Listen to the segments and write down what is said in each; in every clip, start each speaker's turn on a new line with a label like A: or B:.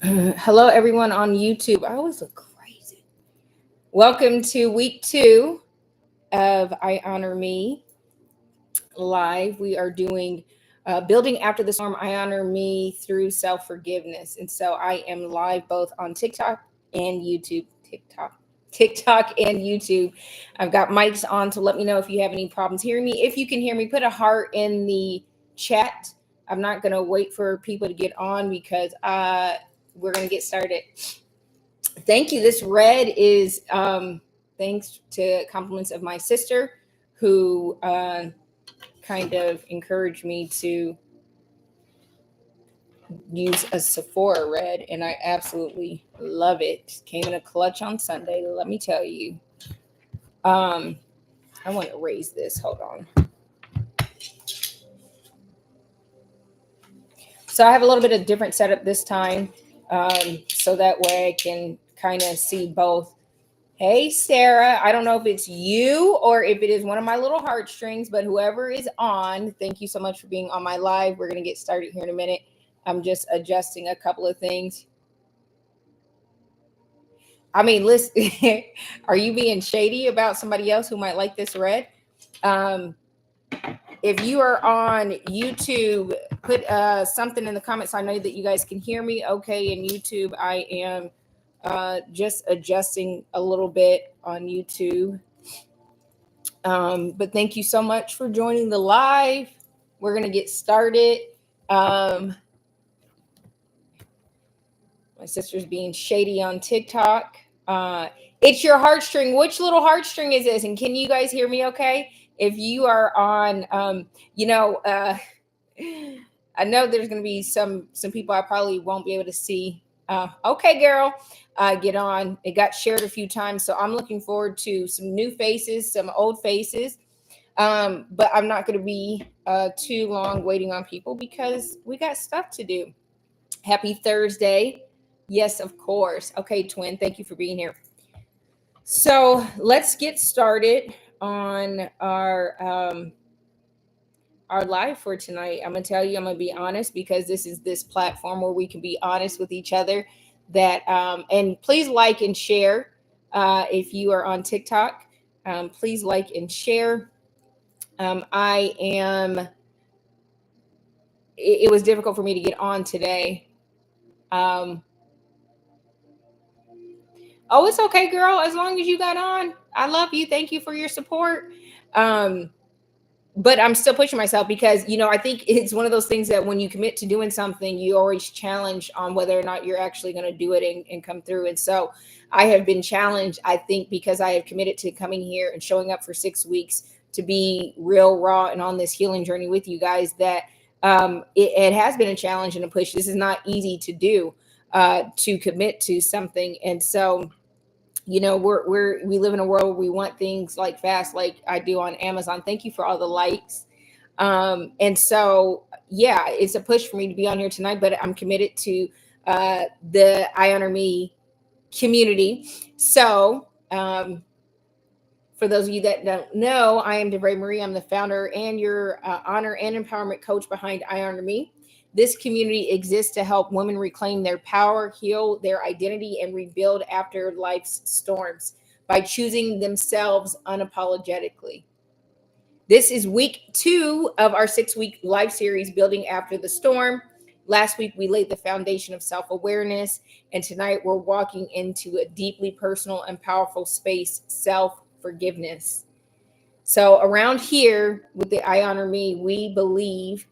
A: Hello, everyone on YouTube. I always look crazy. Welcome to week 2 of I Honor Me live. We are doing Building After the Storm, I Honor Me through self forgiveness. And so I am live both on TikTok and YouTube. TikTok and YouTube. I've got mics on, so let me know if you have any problems hearing me. If you can hear me, put a heart in the chat. I'm not going to wait for people to get on because we're going to get started. Thank you. This red is thanks to compliments of my sister who kind of encouraged me to use a Sephora red, and I absolutely love it. Came in a clutch on Sunday, let me tell you. I want to raise this. Hold on. So I have a little bit of different setup this time, so that way I can kind of see both. Hey, Sarah. I don't know if it's you or if it is one of my little heartstrings, but whoever is on, thank you so much for being on my live. We're going to get started here in a minute. I'm just adjusting a couple of things. I mean, listen, are you being shady about somebody else who might like this red? Um, if you are on YouTube, put something in the comments. I know that you guys can hear me okay in YouTube. I am just adjusting a little bit on YouTube. But thank you so much for joining the live. We're going to get started. My sister's being shady on TikTok. It's your heartstring. Which little heartstring is this? And can you guys hear me okay? If you are on, I know there's going to be some people I probably won't be able to see. Okay, girl, get on. It got shared a few times, so I'm looking forward to some new faces, some old faces. But I'm not going to be too long waiting on people because we got stuff to do. Happy Thursday. Yes, of course. Okay, twin, thank you for being here. So let's get started on our live for tonight. I'm gonna tell you, I'm gonna be honest because this is this platform where we can be honest with each other. That and please like and share if you are on TikTok. Please like and share. I am. It was difficult for me to get on today. Um, oh, it's okay, girl. As long as you got on, I love you. Thank you for your support. Um, but I'm still pushing myself because I think it's one of those things that when you commit to doing something, you always challenge on whether or not you're actually going to do it and come through. And so I have been challenged, I think, because I have committed to coming here and showing up for 6 weeks to be real, raw, and on this healing journey with you guys. That it has been a challenge and a push. This is not easy to do, to commit to something. And so we live in a world where we want things like fast, like I do on Amazon. Thank you for all the likes. And so yeah, it's a push for me to be on here tonight, but I'm committed to the I Honor Me community. So for those of you that don't know, I am DeVray Marie. I'm the founder and your honor and empowerment coach behind I Honor Me. This community exists to help women reclaim their power, heal their identity, and rebuild after life's storms by choosing themselves unapologetically. This is week 2 of our 6-week live series, Building After the Storm. Last week, we laid the foundation of self-awareness, and tonight we're walking into a deeply personal and powerful space, self-forgiveness. So around here with the I Honor Me, we believe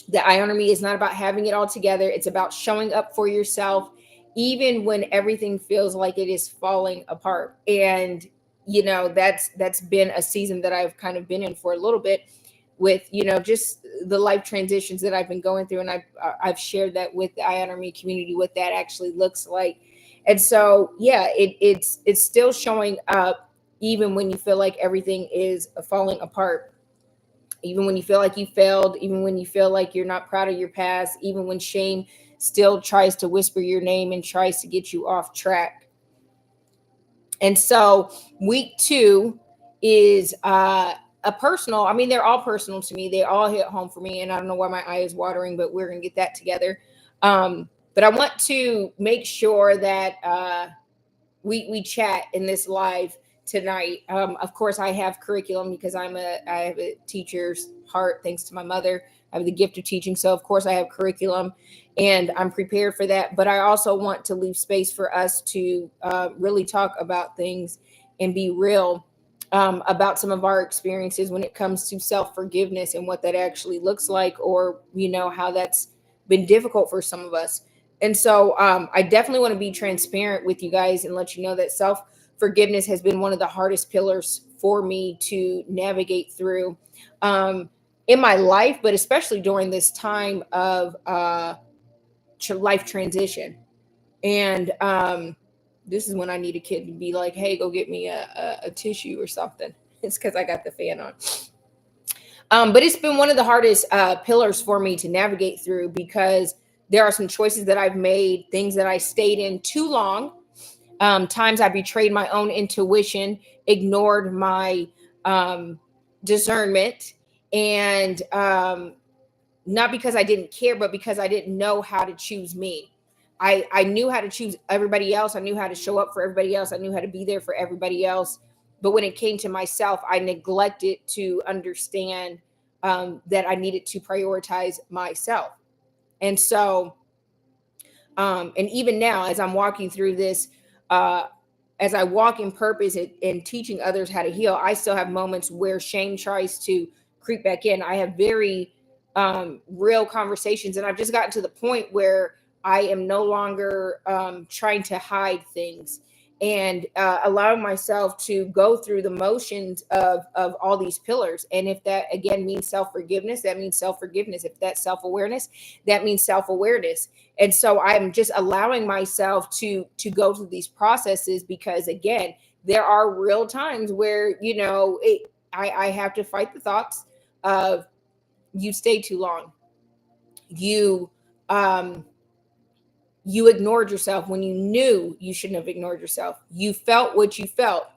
A: that I Honor Me is not about having it all together. It's about showing up for yourself, even when everything feels like it is falling apart. And that's been a season that I've kind of been in for a little bit with just the life transitions that I've been going through, and I've shared that with the I Honor Me community what that actually looks like. And so yeah, it's still showing up even when you feel like everything is falling apart, even when you feel like you failed, even when you feel like you're not proud of your past, even when shame still tries to whisper your name and tries to get you off track. And so week 2 is a personal, I mean, they're all personal to me. They all hit home for me. And I don't know why my eye is watering, but we're going to get that together. But I want to make sure that we chat in this live tonight. Of course, I have curriculum because I have a teacher's heart, thanks to my mother. I have the gift of teaching, so of course I have curriculum, and I'm prepared for that. But I also want to leave space for us to really talk about things and be real about some of our experiences when it comes to self forgiveness and what that actually looks like, or how that's been difficult for some of us. And so I definitely want to be transparent with you guys and let you know that self forgiveness has been one of the hardest pillars for me to navigate through in my life, but especially during this time of life transition. And this is when I need a kid to be like, hey, go get me a tissue or something. It's because I got the fan on. But it's been one of the hardest pillars for me to navigate through because there are some choices that I've made, things that I stayed in too long, times I betrayed my own intuition, ignored my discernment, and not because I didn't care, but because I didn't know how to choose me. I knew how to choose everybody else. I knew how to show up for everybody else. I knew how to be there for everybody else. But when it came to myself, I neglected to understand that I needed to prioritize myself. And so, and even now, as I'm walking through this, uh, as I walk in purpose and teaching others how to heal, I still have moments where shame tries to creep back in. I have very real conversations, and I've just gotten to the point where I am no longer trying to hide things and allowing myself to go through the motions of all these pillars. And if that again means self forgiveness, that means self forgiveness. If that's self awareness, that means self awareness. And so I'm just allowing myself to go through these processes because again, there are real times where I have to fight the thoughts of you stayed too long, you um you ignored yourself when you knew you shouldn't have ignored yourself, you felt what you felt,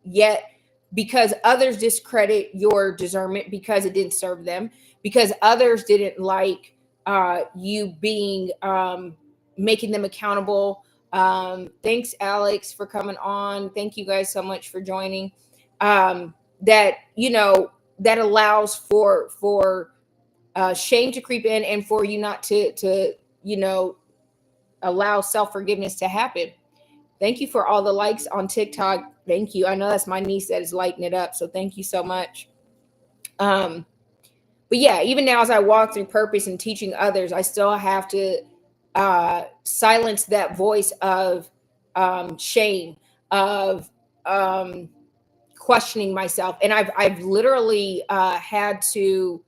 A: yet because others discredit your discernment because it didn't serve them, because others didn't like you being making them accountable. Thanks, Alex, for coming on. Thank you guys so much for joining. That that allows for shame to creep in and for you not to allow self forgiveness to happen. Thank you for all the likes on TikTok. Thank you. I know that's my niece that is lighting it up. So thank you so much. But yeah, even now as I walk through purpose and teaching others, I still have to silence that voice of shame, of questioning myself. And I've literally had to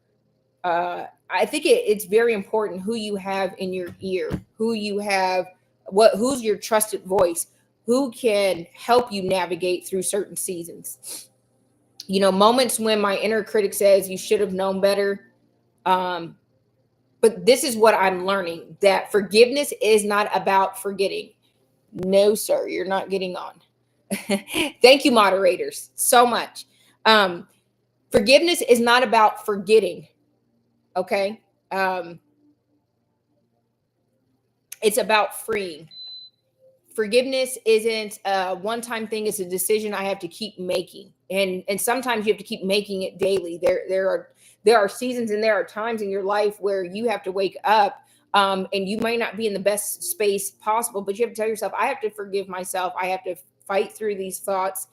A: I think it's very important who you have in your ear, who you have, who's your trusted voice, who can help you navigate through certain seasons. Moments when my inner critic says you should have known better. But this is what I'm learning, that forgiveness is not about forgetting. No, sir, you're not getting on. Thank you, moderators, so much. Forgiveness is not about forgetting. Okay. It's about freeing. Forgiveness isn't a one-time thing. It's a decision I have to keep making. And sometimes you have to keep making it daily. There are seasons and there are times in your life where you have to wake up and you might not be in the best space possible, but you have to tell yourself, I have to forgive myself. I have to fight through these thoughts.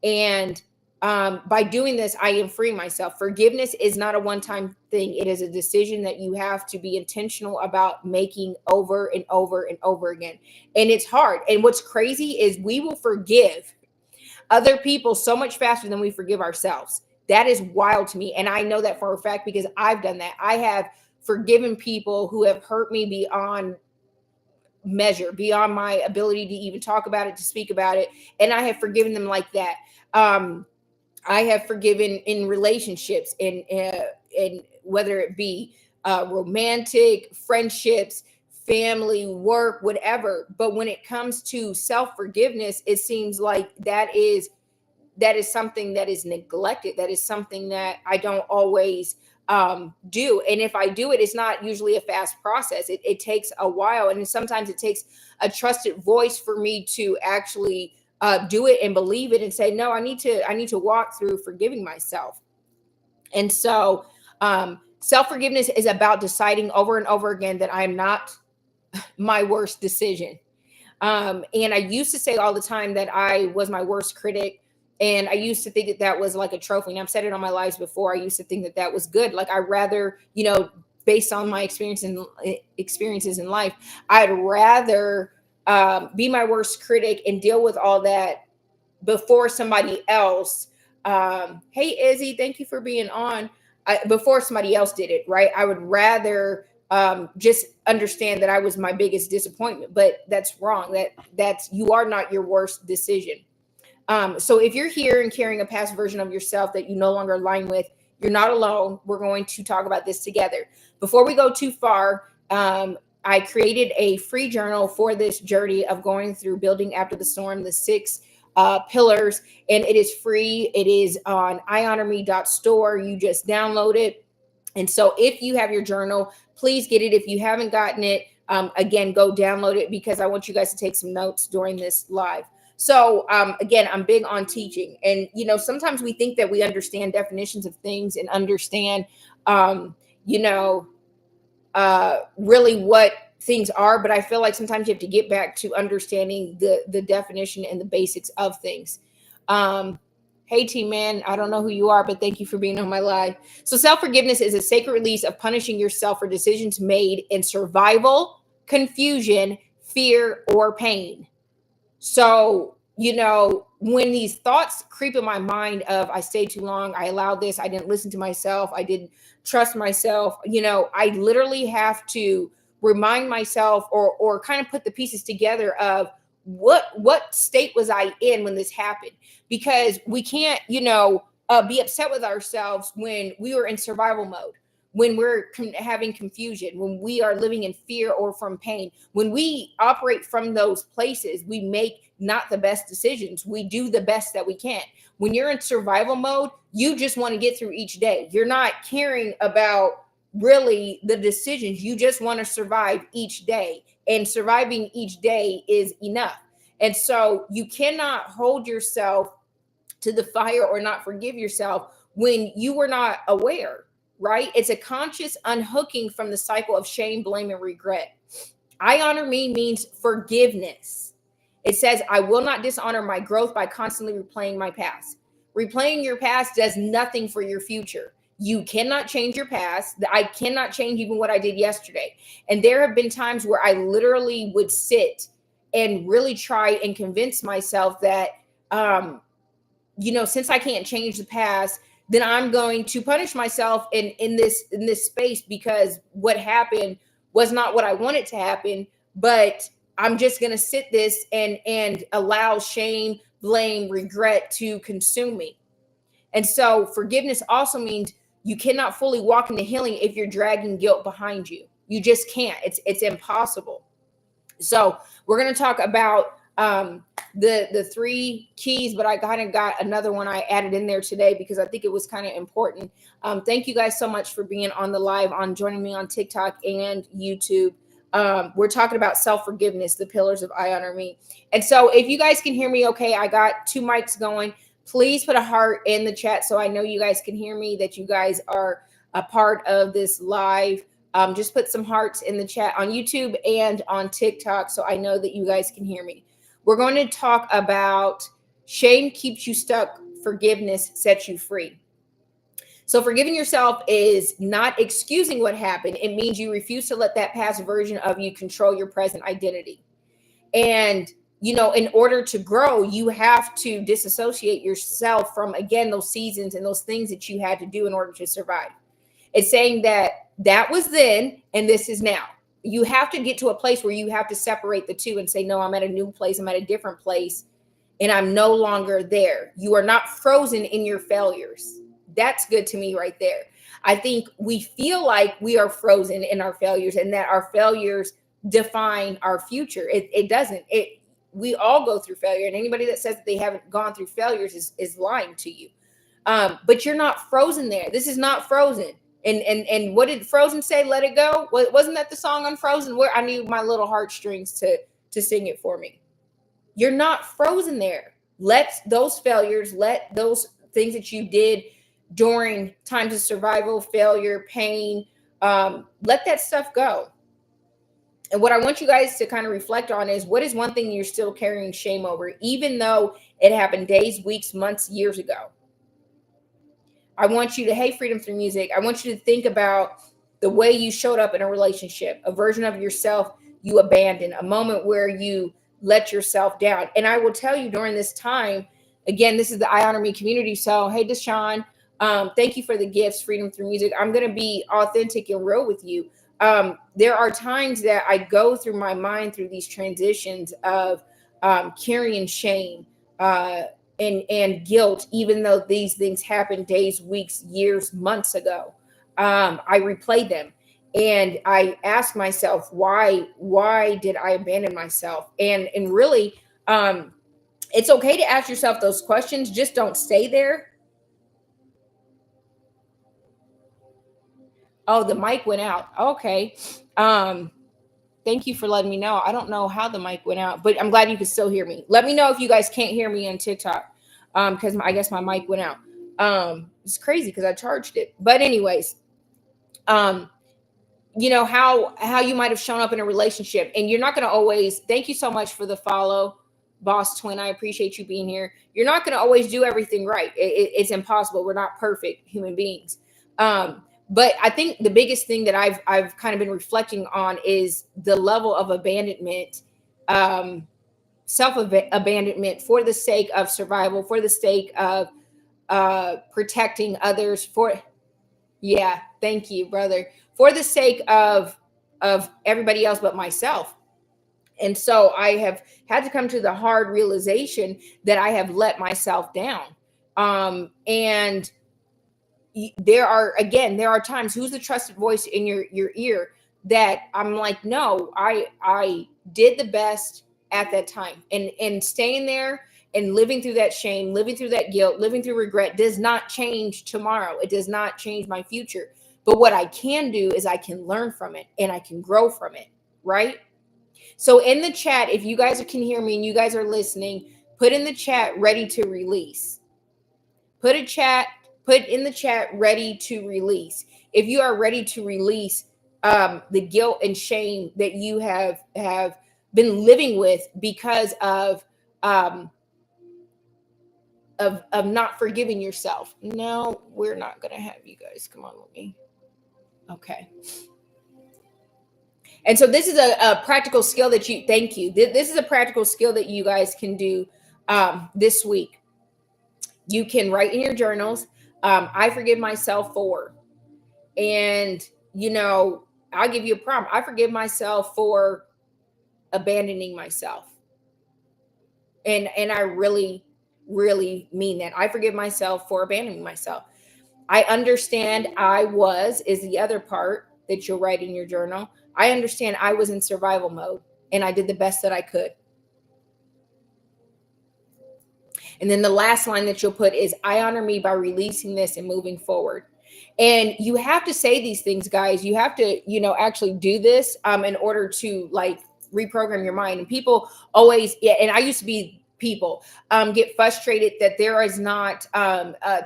A: And by doing this, I am freeing myself. Forgiveness is not a one-time thing. It is a decision that you have to be intentional about making over and over and over again. And it's hard. And what's crazy is we will forgive other people so much faster than we forgive ourselves. That is wild to me. And I know that for a fact because I've done that. I have forgiven people who have hurt me beyond measure, beyond my ability to even talk about it, to speak about it. And I have forgiven them like that. I have forgiven in relationships, and whether it be romantic, friendships, family, work, whatever. But when it comes to self forgiveness, it seems like that is something that is neglected. That is something that I don't always do. And if I do it, it's not usually a fast process. It takes a while. And sometimes it takes a trusted voice for me to actually do it and believe it and say, no, I need to walk through forgiving myself. And so self-forgiveness is about deciding over and over again that I am not my worst decision. And I used to say all the time that I was my worst critic. And I used to think that that was like a trophy. And I've said it on my lives before. I used to think that that was good. Like I rather, based on my experiences in life, I'd rather be my worst critic and deal with all that before somebody else. Hey, Izzy, thank you for being on. Before somebody else did it, right? I would rather just understand that I was my biggest disappointment, but that's wrong. That's you are not your worst decision. So if you're here and carrying a past version of yourself that you no longer align with, you're not alone. We're going to talk about this together. Before we go too far, I created a free journal for this journey of going through building after the storm, the 6 pillars, and it is free. It is on IHONORME.store. You just download it. And so if you have your journal, please get it. If you haven't gotten it, again, go download it because I want you guys to take some notes during this live. So again, I'm big on teaching. And, sometimes we think that we understand definitions of things and understand, you know, really what things are. But I feel like sometimes you have to get back to understanding the definition and the basics of things. Hey, team man, I don't know who you are, but thank you for being on my live. So self-forgiveness is a sacred release of punishing yourself for decisions made in survival, confusion, fear, or pain. So, when these thoughts creep in my mind of I stayed too long, I allowed this, I didn't listen to myself, I didn't trust myself, I literally have to remind myself or kind of put the pieces together of what state was I in when this happened? Because we can't, be upset with ourselves when we were in survival mode, when we're having confusion, when we are living in fear or from pain. When we operate from those places, we make not the best decisions. We do the best that we can. When you're in survival mode, you just want to get through each day. You're not caring about really the decisions. You just want to survive each day, and surviving each day is enough. And so you cannot hold yourself to the fire or not forgive yourself when you were not aware, right? It's a conscious unhooking from the cycle of shame, blame, and regret. I honor me means forgiveness. It says, I will not dishonor my growth by constantly replaying my past. Replaying your past does nothing for your future. You cannot change your past. I cannot change even what I did yesterday. And there have been times where I literally would sit and really try and convince myself that, since I can't change the past, then I'm going to punish myself in this space because what happened was not what I wanted to happen. But I'm just going to sit this and allow shame, blame, regret to consume me. And so forgiveness also means you cannot fully walk into healing if you're dragging guilt behind you. You just can't. It's impossible. So we're going to talk about the 3 keys, but I kind of got another one I added in there today because I think it was kind of important. Thank you guys so much for being on the live, on joining me on TikTok and YouTube. We're talking about self-forgiveness, the pillars of I Honor Me. And so if you guys can hear me okay, I got 2 mics going. Please put a heart in the chat so I know you guys can hear me, that you guys are a part of this live. Just put some hearts in the chat on YouTube and on TikTok so I know that you guys can hear me. We're going to talk about shame keeps you stuck, forgiveness sets you free. So forgiving yourself is not excusing what happened. It means you refuse to let that past version of you control your present identity. And, in order to grow, you have to disassociate yourself from, again, those seasons and those things that you had to do in order to survive. It's saying that was then and this is now. You have to get to a place where you have to separate the two and say, no, I'm at a new place. I'm at a different place and I'm no longer there. You are not frozen in your failures. That's good to me right there. I think we feel like we are frozen in our failures and that our failures define our future. It doesn't. We all go through failure, and anybody that says that they haven't gone through failures is lying to you. But you're not frozen there. This is not frozen. And what did Frozen say? Let it go. Wasn't that the song on Frozen where I need my little heartstrings to sing it for me? You're not frozen there. Let those failures, let those things that you did during times of survival, failure, pain, let that stuff go. And what I want you guys to kind of reflect on is, what is one thing you're still carrying shame over, even though it happened days, weeks, months, years ago? I want you to, hey, Freedom Through Music, I want you to think about the way you showed up in a relationship, a version of yourself you abandoned, a moment where you let yourself down. And I will tell you, during this time, again, this is the I Honor Me community. So, hey, Deshaun, thank you for the gifts, Freedom Through Music. I'm going to be authentic and real with you. There are times that I go through my mind through these transitions of carrying shame, and guilt, even though these things happened days, weeks, years, months ago. I replay them and I ask myself, why did I abandon myself? And really, it's okay to ask yourself those questions. Just don't stay there. Oh, the mic went out. Okay. Thank you for letting me know. I don't know how the mic went out, but I'm glad you can still hear me. Let me know if you guys can't hear me on TikTok, because I guess my mic went out. It's crazy because I charged it. But anyways, you know how you might have shown up in a relationship, and you're not going to always. Thank you so much for the follow, Boss Twin. I appreciate you being here. You're not going to always do everything right. It's impossible. We're not perfect human beings. But I think the biggest thing that I've kind of been reflecting on is the level of abandonment, self abandonment for the sake of survival, for the sake of protecting others. Yeah, thank you, brother. For the sake of everybody else but myself. And so I have had to come to the hard realization that I have let myself down. And there are times, who's the trusted voice in your ear, that I'm like, no, I did the best at that time, and staying there and living through that shame, living through that guilt, living through regret does not change tomorrow. It does not change my future. But what I can do is I can learn from it and I can grow from it, right? So in the chat, if you guys can hear me and you guys are listening, put in the chat ready to release. Put in the chat ready to release. If you are ready to release the guilt and shame that you have been living with because of not forgiving yourself. No, we're not gonna have you guys. Come on with me. Okay. And so this is a practical skill that you, thank you. This is a practical skill that you guys can do this week. You can write in your journals, I forgive myself for, and, you know, I'll give you a prompt. I forgive myself for abandoning myself. And I really, really mean that. I forgive myself for abandoning myself. I understand is the other part that you'll write in your journal. I understand I was in survival mode and I did the best that I could. And then the last line that you'll put is, I honor me by releasing this and moving forward. And you have to say these things, guys. You have to, actually do this in order to like reprogram your mind. And people always, and I used to be people get frustrated that there is not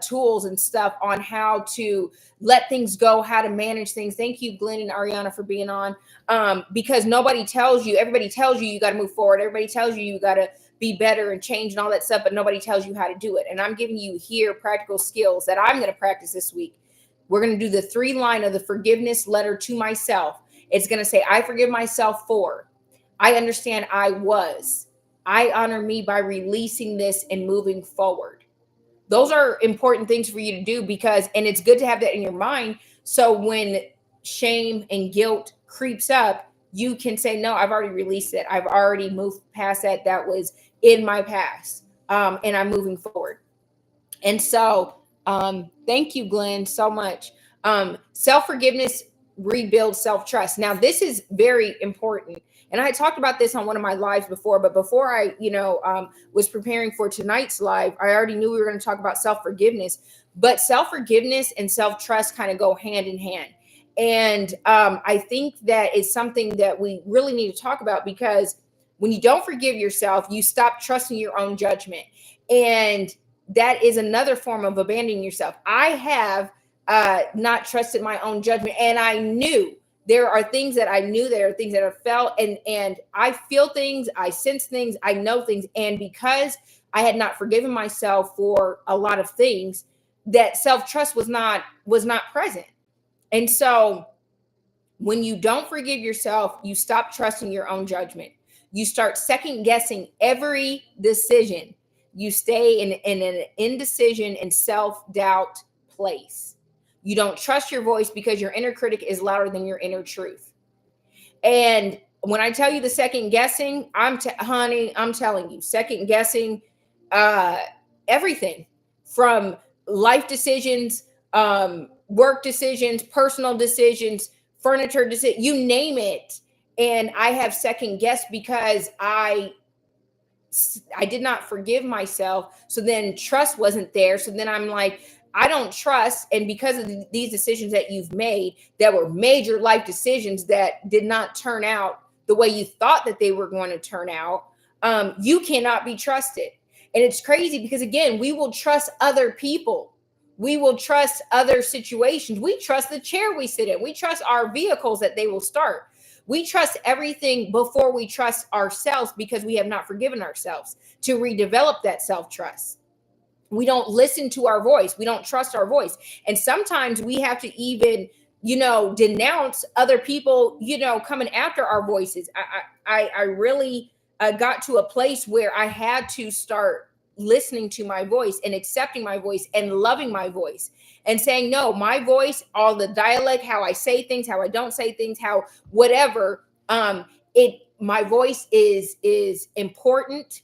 A: tools and stuff on how to let things go, how to manage things. Thank you, Glenn and Ariana, for being on, because nobody tells you. Everybody tells you got to move forward. Everybody tells you got to be better and change and all that stuff, but nobody tells you how to do it. And I'm giving you here practical skills that I'm going to practice this week. We're going to do the 3-line of the forgiveness letter to myself. It's going to say, I forgive myself for, I understand I honor me by releasing this and moving forward. Those are important things for you to do, and it's good to have that in your mind. So when shame and guilt creeps up, you can say, no, I've already released it. I've already moved past that. That was in my past. And I'm moving forward. And so, thank you, Glenn, so much. Self-forgiveness rebuild self-trust. Now, this is very important. And I talked about this on one of my lives before, but before I, was preparing for tonight's live, I already knew we were going to talk about self-forgiveness, but self-forgiveness and self-trust kind of go hand in hand. And I think that it's something that we really need to talk about, because when you don't forgive yourself, you stop trusting your own judgment. And that is another form of abandoning yourself. I have not trusted my own judgment. And I knew there are things that I knew, there are things that I felt, and I feel things, I sense things, I know things. And because I had not forgiven myself for a lot of things, that self-trust was not present. And so when you don't forgive yourself, you stop trusting your own judgment. You start second guessing every decision. You stay in an indecision and self-doubt place. You don't trust your voice because your inner critic is louder than your inner truth. And when I tell you the second guessing, I'm telling you, second guessing everything from life decisions, work decisions, personal decisions, furniture decisions, you name it. And I have second guessed because I did not forgive myself. So then trust wasn't there. So then I'm like, I don't trust. And because of these decisions that you've made, that were major life decisions that did not turn out the way you thought that they were going to turn out, you cannot be trusted. And it's crazy because, again, we will trust other people. We will trust other situations. We trust the chair we sit in. We trust our vehicles that they will start. We trust everything before we trust ourselves, because we have not forgiven ourselves to redevelop that self-trust. We don't listen to our voice. We don't trust our voice. And sometimes we have to even, denounce other people, coming after our voices. I really got to a place where I had to start listening to my voice and accepting my voice and loving my voice and saying, no, my voice, all the dialect, how I say things, how I don't say things, how whatever, my voice is important.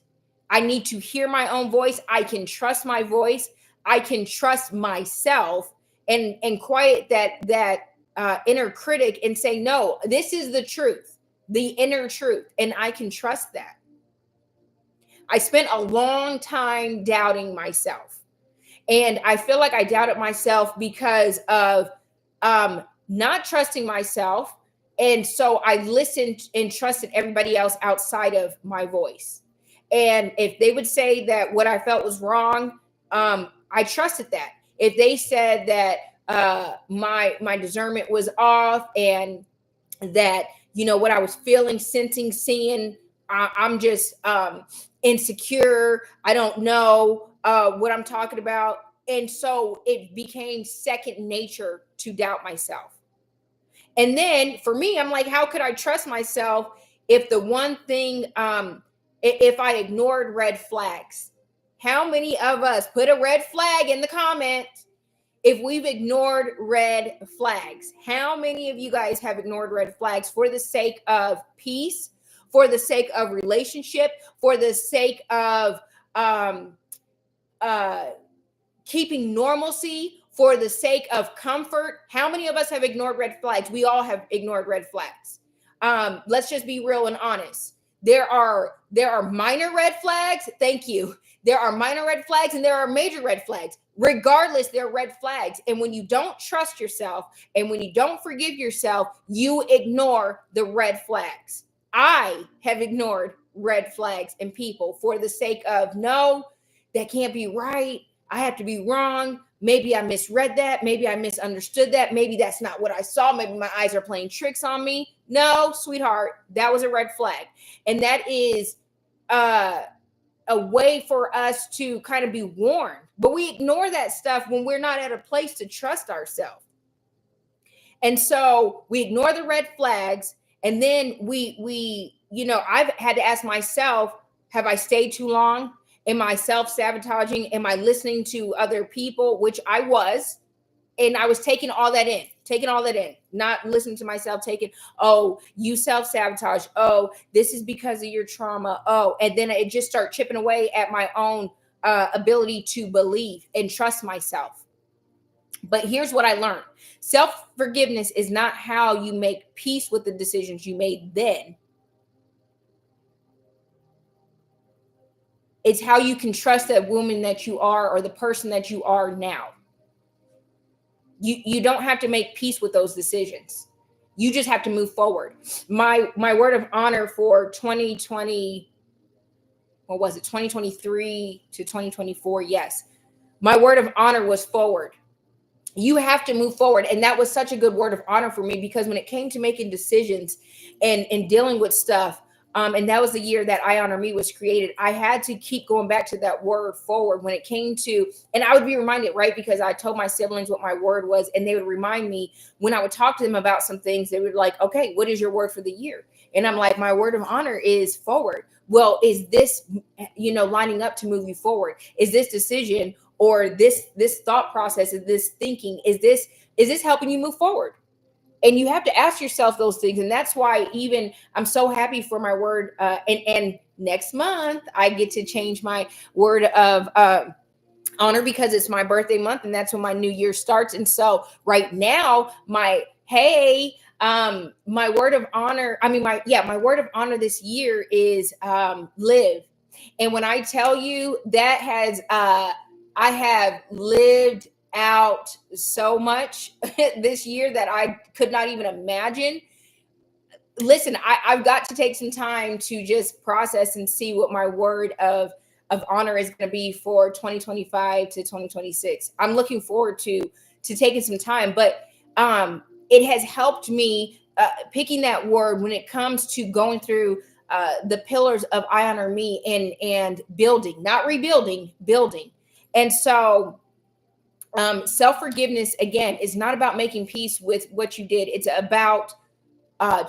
A: I need to hear my own voice. I can trust my voice. I can trust myself and quiet that inner critic and say, no, this is the truth, the inner truth. And I can trust that. I spent a long time doubting myself. And I feel like I doubted myself because of not trusting myself. And so I listened and trusted everybody else outside of my voice. And if they would say that what I felt was wrong, I trusted that. If they said that my discernment was off, and that, what I was feeling, sensing, seeing, I'm just insecure, I don't know what I'm talking about. And so it became second nature to doubt myself. And then for me, I'm like, how could I trust myself if the one thing, if I ignored red flags? How many of us put a red flag in the comments if we've ignored red flags? How many of you guys have ignored red flags for the sake of peace, for the sake of relationship, for the sake of keeping normalcy, for the sake of comfort? How many of us have ignored red flags? We all have ignored red flags. Let's just be real and honest. There are minor red flags. Thank you. There are minor red flags and there are major red flags. Regardless, they're red flags. And when you don't trust yourself and when you don't forgive yourself, you ignore the red flags. I have ignored red flags in people for the sake of, no, that can't be right. I have to be wrong. Maybe I misread that. Maybe I misunderstood that. Maybe that's not what I saw. Maybe my eyes are playing tricks on me. No, sweetheart, that was a red flag. And that is a way for us to kind of be warned. But we ignore that stuff when we're not at a place to trust ourselves. And so we ignore the red flags. And then I've had to ask myself, have I stayed too long? Am I self-sabotaging? Am I listening to other people? Which I was. And I was taking all that in, not listening to myself, oh, you self-sabotage. Oh, this is because of your trauma. Oh, and then it just started chipping away at my own ability to believe and trust myself. But here's what I learned. Self-forgiveness is not how you make peace with the decisions you made then. It's how you can trust that woman that you are or the person that you are now. You don't have to make peace with those decisions. You just have to move forward. My word of honor for 2020, what was it? 2023 to 2024, yes. My word of honor was forward. You have to move forward. And that was such a good word of honor for me, because when it came to making decisions and dealing with stuff, and that was the year that IHONORME was created, I had to keep going back to that word forward when it came to, and I would be reminded, right? Because I told my siblings what my word was, and they would remind me when I would talk to them about some things. They would like, okay, what is your word for the year? And I'm like, my word of honor is forward. Well, is this, lining up to move you forward? Is this decision or this thought process, is this thinking, is this helping you move forward? And you have to ask yourself those things. And that's why even I'm so happy for my word. And next month I get to change my word of honor, because it's my birthday month and that's when my new year starts. And so right now, my word of honor, my word of honor this year is live. And when I tell you that has I have lived out so much this year that I could not even imagine. Listen, I've got to take some time to just process and see what my word of honor is going to be for 2025 to 2026. I'm looking forward to taking some time, but it has helped me picking that word when it comes to going through the pillars of I Honor Me and building, not rebuilding, building. And so self-forgiveness, again, is not about making peace with what you did. It's about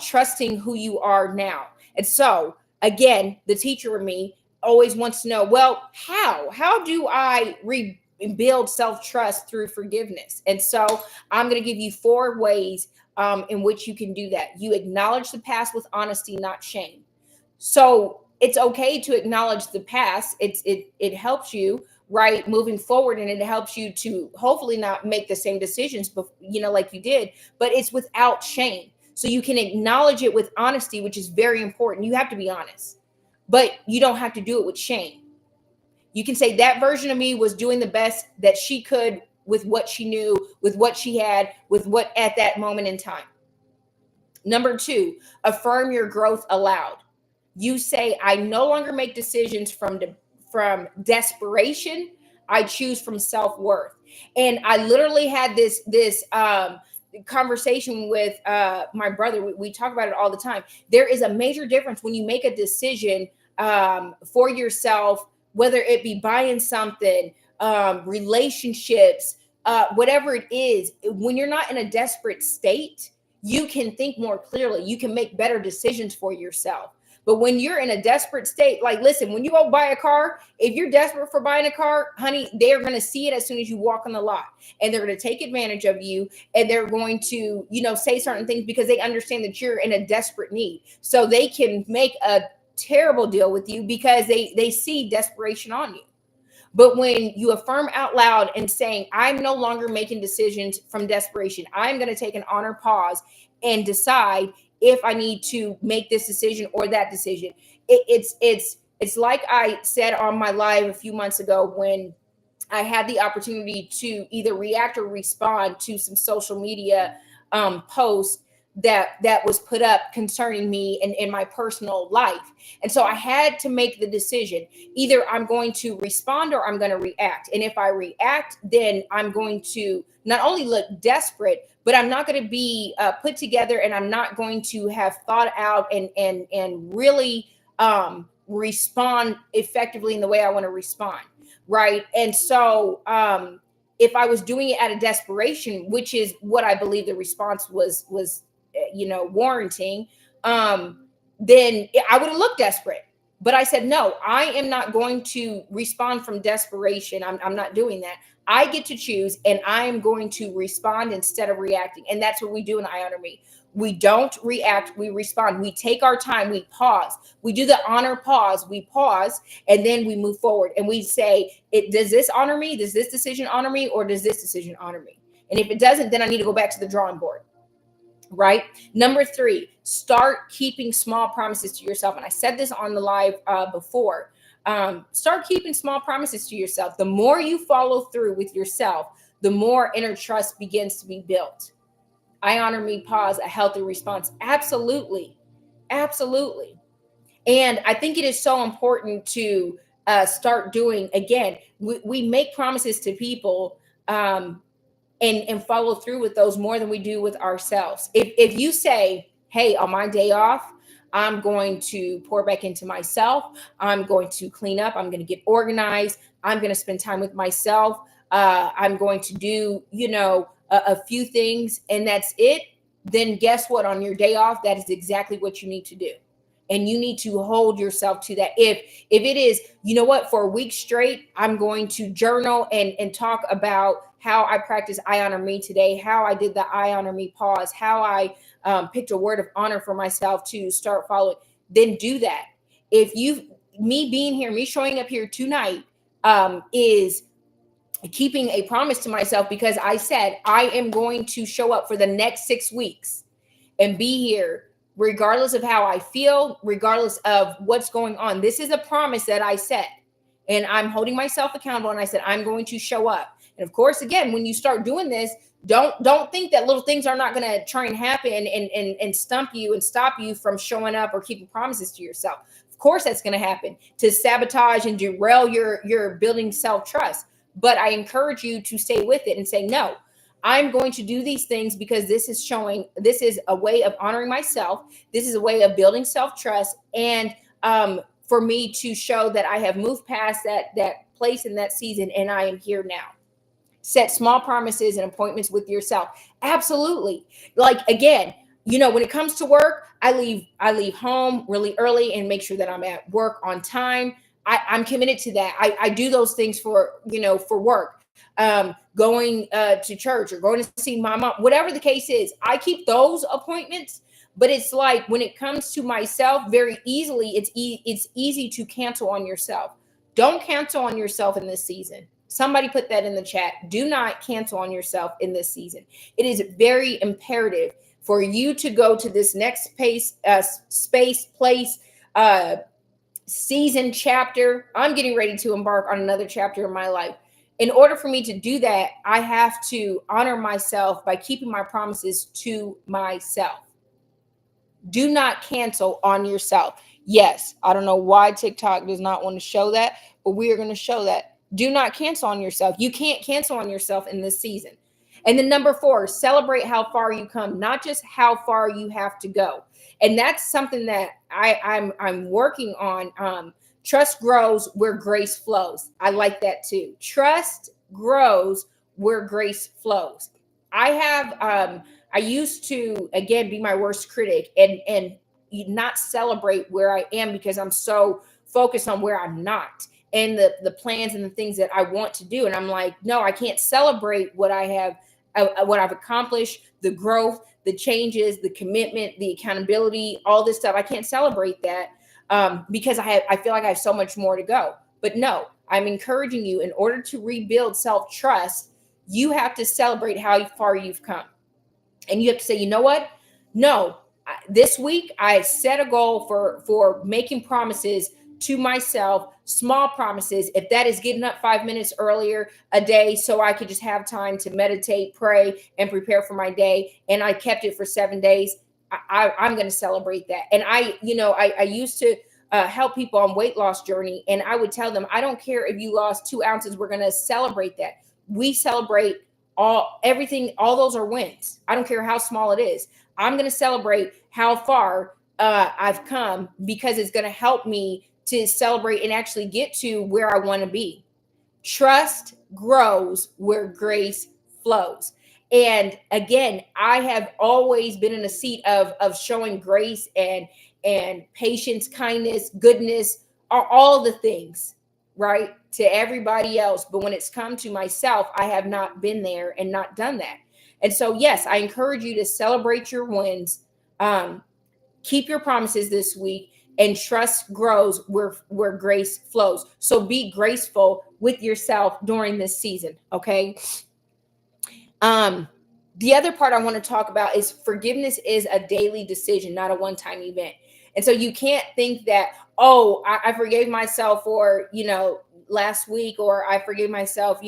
A: trusting who you are now. And so, again, the teacher in me always wants to know, well, how do I rebuild self-trust through forgiveness? And so I'm going to give you 4 ways in which you can do that. You acknowledge the past with honesty, not shame. So it's okay to acknowledge the past. It helps you, right, moving forward, and it helps you to hopefully not make the same decisions, like you did, but it's without shame. So you can acknowledge it with honesty, which is very important. You have to be honest, but you don't have to do it with shame. You can say that version of me was doing the best that she could with what she knew, with what she had, with what at that moment in time. Number 2, affirm your growth aloud. You say, I no longer make decisions from desperation. I choose from self-worth. And I literally had this conversation with my brother. We talk about it all the time. There is a major difference when you make a decision for yourself, whether it be buying something, relationships, whatever it is. When you're not in a desperate state, you can think more clearly. You can make better decisions for yourself. But when you're in a desperate state, like, listen, when you go buy a car, if you're desperate for buying a car, honey, they're going to see it as soon as you walk on the lot, and they're going to take advantage of you, and they're going to, say certain things because they understand that you're in a desperate need. So they can make a terrible deal with you because they see desperation on you. But when you affirm out loud and saying, I'm no longer making decisions from desperation, I'm going to take an honor pause and decide if I need to make this decision or that decision. It's like I said on my live a few months ago when I had the opportunity to either react or respond to some social media posts that was put up concerning me and in my personal life. And so I had to make the decision. Either I'm going to respond or I'm going to react. And if I react, then I'm going to not only look desperate, but I'm not going to be put together, and I'm not going to have thought out and really respond effectively in the way I want to respond. Right. And so if I was doing it out of desperation, which is what I believe the response was warranting, then I would have looked desperate. But I said, no, I am not going to respond from desperation. I'm not doing that. I get to choose, and I am going to respond instead of reacting. And that's what we do in I Honor Me. We don't react, we respond. We take our time, we pause. We do the honor pause. We pause, and then we move forward. And we say, does this honor me? Does this decision honor me? Or does this decision honor me? And if it doesn't, then I need to go back to the drawing board. Right? Number 3, start keeping small promises to yourself. And I said this on the live before. Start keeping small promises to yourself. The more you follow through with yourself, the more inner trust begins to be built. I honor me, pause, a healthy response. Absolutely. Absolutely. And I think it is so important to start doing, again, we make promises to people, and follow through with those more than we do with ourselves. If you say, hey, on my day off, I'm going to pour back into myself. I'm going to clean up. I'm going to get organized. I'm going to spend time with myself. I'm going to do, a few things, and that's it. Then guess what? On your day off, that is exactly what you need to do. And you need to hold yourself to that. If it is, for a week straight, I'm going to journal and talk about how I practice I honor me today, how I did the I honor me pause, how I picked a word of honor for myself to start following, then do that. If me being here, me showing up here tonight is keeping a promise to myself, because I said I am going to show up for the next 6 weeks and be here regardless of how I feel, regardless of what's going on. This is a promise that I set, and I'm holding myself accountable. And I said, I'm going to show up. And of course, again, when you start doing this, don't think that little things are not going to try and happen and stump you and stop you from showing up or keeping promises to yourself. Of course, that's going to happen to sabotage and derail your building self-trust. But I encourage you to stay with it and say, no, I'm going to do these things because this is a way of honoring myself. This is a way of building self-trust. And for me to show that I have moved past that place in that season, and I am here now. Set small promises and appointments with yourself. Absolutely. Like, again, when it comes to work, I leave home really early and make sure that I'm at work on time. I'm committed to that. I do those things for work. Going to church or going to see my mom, whatever the case is, I keep those appointments. But it's like when it comes to myself, very easily, it's easy to cancel on yourself. Don't cancel on yourself in this season. Somebody put that in the chat. Do not cancel on yourself in this season. It is very imperative for you to go to this next space, place, season, chapter. I'm getting ready to embark on another chapter in my life. In order for me to do that, I have to honor myself by keeping my promises to myself. Do not cancel on yourself. Yes, I don't know why TikTok does not want to show that, but we are going to show that. Do not cancel on yourself. You can't cancel on yourself in this season. And then number 4, celebrate how far you come, not just how far you have to go. And that's something that I'm working on. Trust grows where grace flows. I like that too. Trust grows where grace flows. I used to, again, be my worst critic and not celebrate where I am because I'm so focused on where I'm not and the plans and the things that I want to do. And I'm like, no, I can't celebrate what I've accomplished, the growth, the changes, the commitment, the accountability, all this stuff. I can't celebrate that because I feel like I have so much more to go. But no, I'm encouraging you, in order to rebuild self-trust, you have to celebrate how far you've come. And you have to say, you know what? No, this week I set a goal for making promises to myself, small promises. If that is getting up 5 minutes earlier a day so I could just have time to meditate, pray, and prepare for my day, and I kept it for 7 days, I'm going to celebrate that. And I used to help people on weight loss journey, and I would tell them, I don't care if you lost 2 ounces, we're going to celebrate that. We celebrate everything. All those are wins. I don't care how small it is. I'm going to celebrate how far I've come, because it's going to help me to celebrate and actually get to where I want to be. Trust grows where grace flows. And again, I have always been in a seat of showing grace and patience, kindness, goodness, all the things, right, to everybody else. But when it's come to myself, I have not been there and not done that. And so, yes, I encourage you to celebrate your wins, keep your promises this week, and trust grows where grace flows. So be graceful with yourself during this season, okay? Um, the other part I want to talk about is forgiveness is a daily decision, not a one-time event. And so you can't think that, oh, I forgave myself for, last week, or I forgave myself,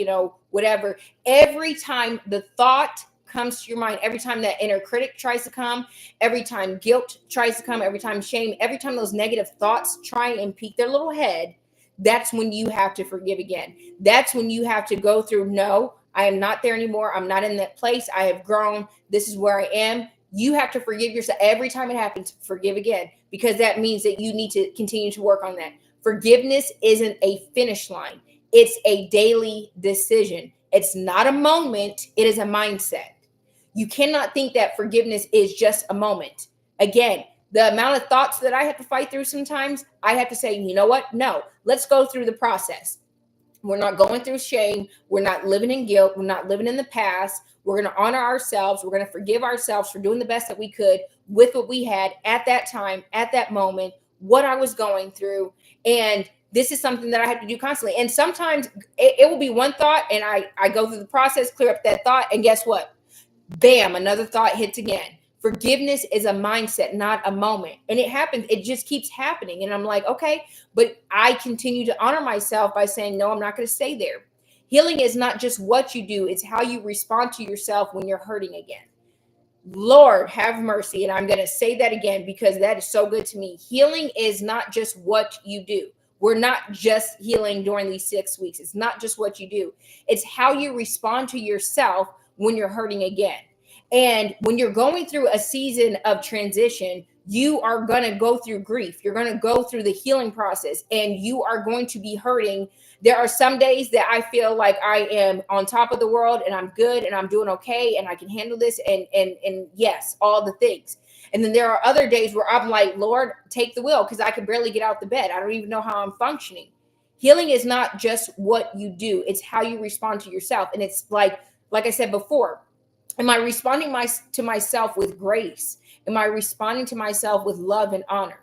A: whatever. Every time the thought comes to your mind, every time that inner critic tries to come, every time guilt tries to come, every time shame, every time those negative thoughts try and peek their little head, that's when you have to forgive again. That's when you have to go through, no, I am not there anymore. I'm not in that place. I have grown. This is where I am. You have to forgive yourself every time it happens. Forgive again, because that means that you need to continue to work on that. Forgiveness isn't a finish line, it's a daily decision. It's not a moment, it is a mindset. You cannot think that forgiveness is just a moment. Again, the amount of thoughts that I have to fight through sometimes, I have to say, you know what? No, let's go through the process. We're not going through shame. We're not living in guilt. We're not living in the past. We're going to honor ourselves. We're going to forgive ourselves for doing the best that we could with what we had at that time, at that moment, what I was going through. And this is something that I have to do constantly. And sometimes it will be one thought, and I go through the process, clear up that thought, and guess what? Bam, another thought hits again. Forgiveness is a mindset, not a moment. And it happens, it just keeps happening. And I'm like, okay, but I continue to honor myself by saying, no, I'm not going to stay there. Healing is not just what you do, it's how you respond to yourself when you're hurting again. Lord, have mercy. And I'm going to say that again because that is so good to me. Healing is not just what you do. We're not just healing during these 6 weeks. It's not just what you do. It's how you respond to yourself when you're hurting again. And when you're going through a season of transition, you are going to go through grief. You're going to go through the healing process, and you are going to be hurting. There are some days that I feel like I am on top of the world and I'm good and I'm doing okay and I can handle this and yes, all the things. And then there are other days where I'm like, Lord, take the wheel, because I can barely get out the bed. I don't even know how I'm functioning. Healing is not just what you do, it's how you respond to yourself. And it's like I said before, am I responding to myself with grace? Am I responding to myself with love and honor?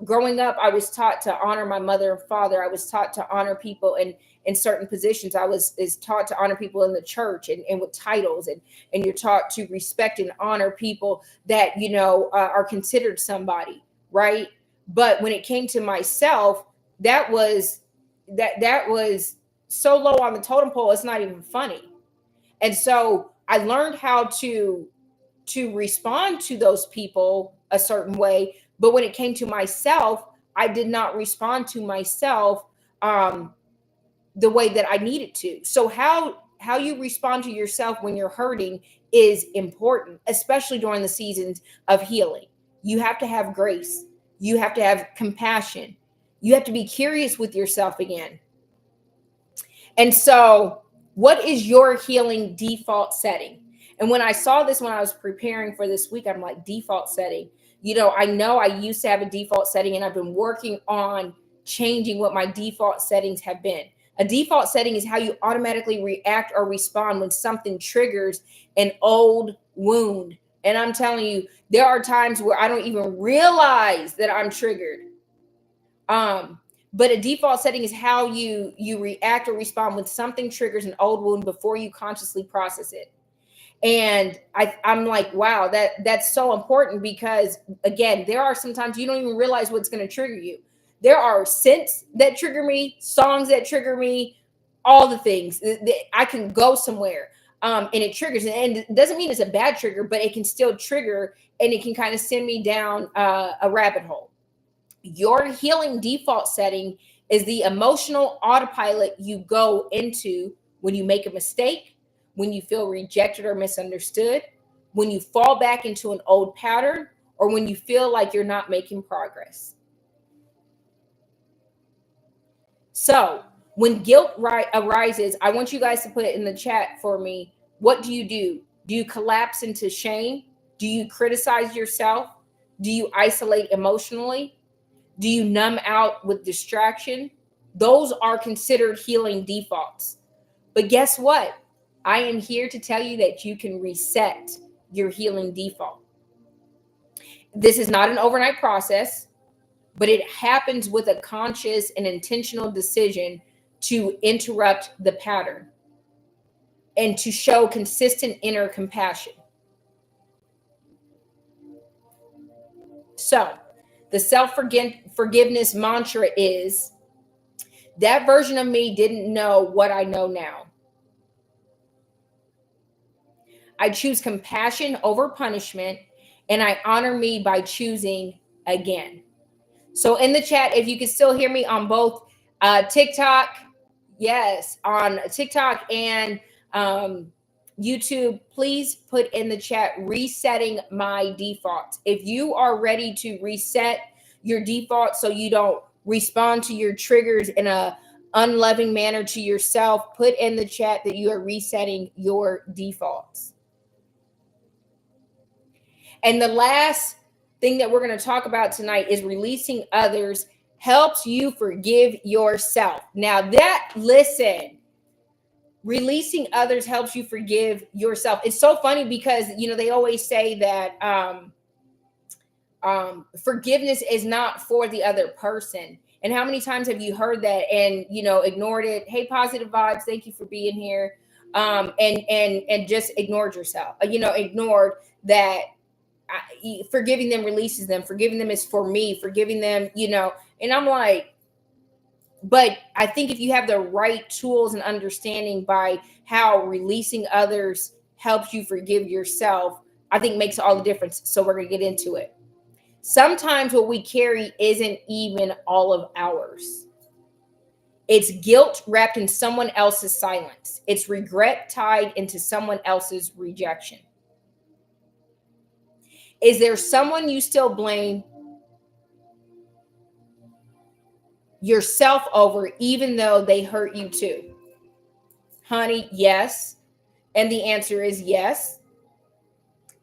A: Growing up, I was taught to honor my mother and father. I was taught to honor people in certain positions. I was taught to honor people in the church and with titles. And you're taught to respect and honor people that, are considered somebody, right? But when it came to myself, that was so low on the totem pole, it's not even funny. And so I learned how to respond to those people a certain way. But when it came to myself, I did not respond to myself the way that I needed to. So how you respond to yourself when you're hurting is important, especially during the seasons of healing. You have to have grace. You have to have compassion. You have to be curious with yourself again. And so, what is your healing default setting? And when I saw this when I was preparing for this week, I'm like, default setting. I know I used to have a default setting, and I've been working on changing what my default settings have been. A default setting is how you automatically react or respond when something triggers an old wound. And I'm telling you, there are times where I don't even realize that I'm triggered. But a default setting is how you react or respond when something triggers an old wound before you consciously process it. And I'm like, wow, that's so important, because again, there are sometimes you don't even realize what's going to trigger you. There are scents that trigger me, songs that trigger me, all the things. I can go somewhere and it triggers, and it doesn't mean it's a bad trigger, but it can still trigger, and it can kind of send me down a rabbit hole. Your healing default setting is the emotional autopilot you go into when you make a mistake, when you feel rejected or misunderstood, when you fall back into an old pattern, or when you feel like you're not making progress. So, when guilt arises, I want you guys to put it in the chat for me. What do you do? Do you collapse into shame? Do you criticize yourself? Do you isolate emotionally? Do you numb out with distraction? Those are considered healing defaults. But guess what? I am here to tell you that you can reset your healing default. This is not an overnight process, but it happens with a conscious and intentional decision to interrupt the pattern. and to show consistent inner compassion. So, the self-forgiveness mantra is, that version of me didn't know what I know now. I choose compassion over punishment, and I honor me by choosing again. So in the chat, if you can still hear me on both TikTok, yes, on TikTok and YouTube, please put in the chat resetting my defaults. If you are ready to reset your default so you don't respond to your triggers in a unloving manner to yourself, put in the chat that you are resetting your defaults. And the last thing that we're going to talk about tonight is releasing others helps you forgive yourself. Now that, listen, releasing others helps you forgive yourself. It's so funny because, you know, they always say that forgiveness is not for the other person. And how many times have you heard that and, you know, ignored it? Hey, positive vibes. Thank you for being here. And just ignored yourself, ignored that. Forgiving them releases them. Forgiving them is for me. Forgiving them, and I'm like, but I think if you have the right tools and understanding by how releasing others helps you forgive yourself, I think makes all the difference. So we're going to get into it. Sometimes what we carry isn't even all of ours. It's guilt wrapped in someone else's silence. It's regret tied into someone else's rejection. Is there someone you still blame yourself over, even though they hurt you too? Honey, yes. And the answer is yes.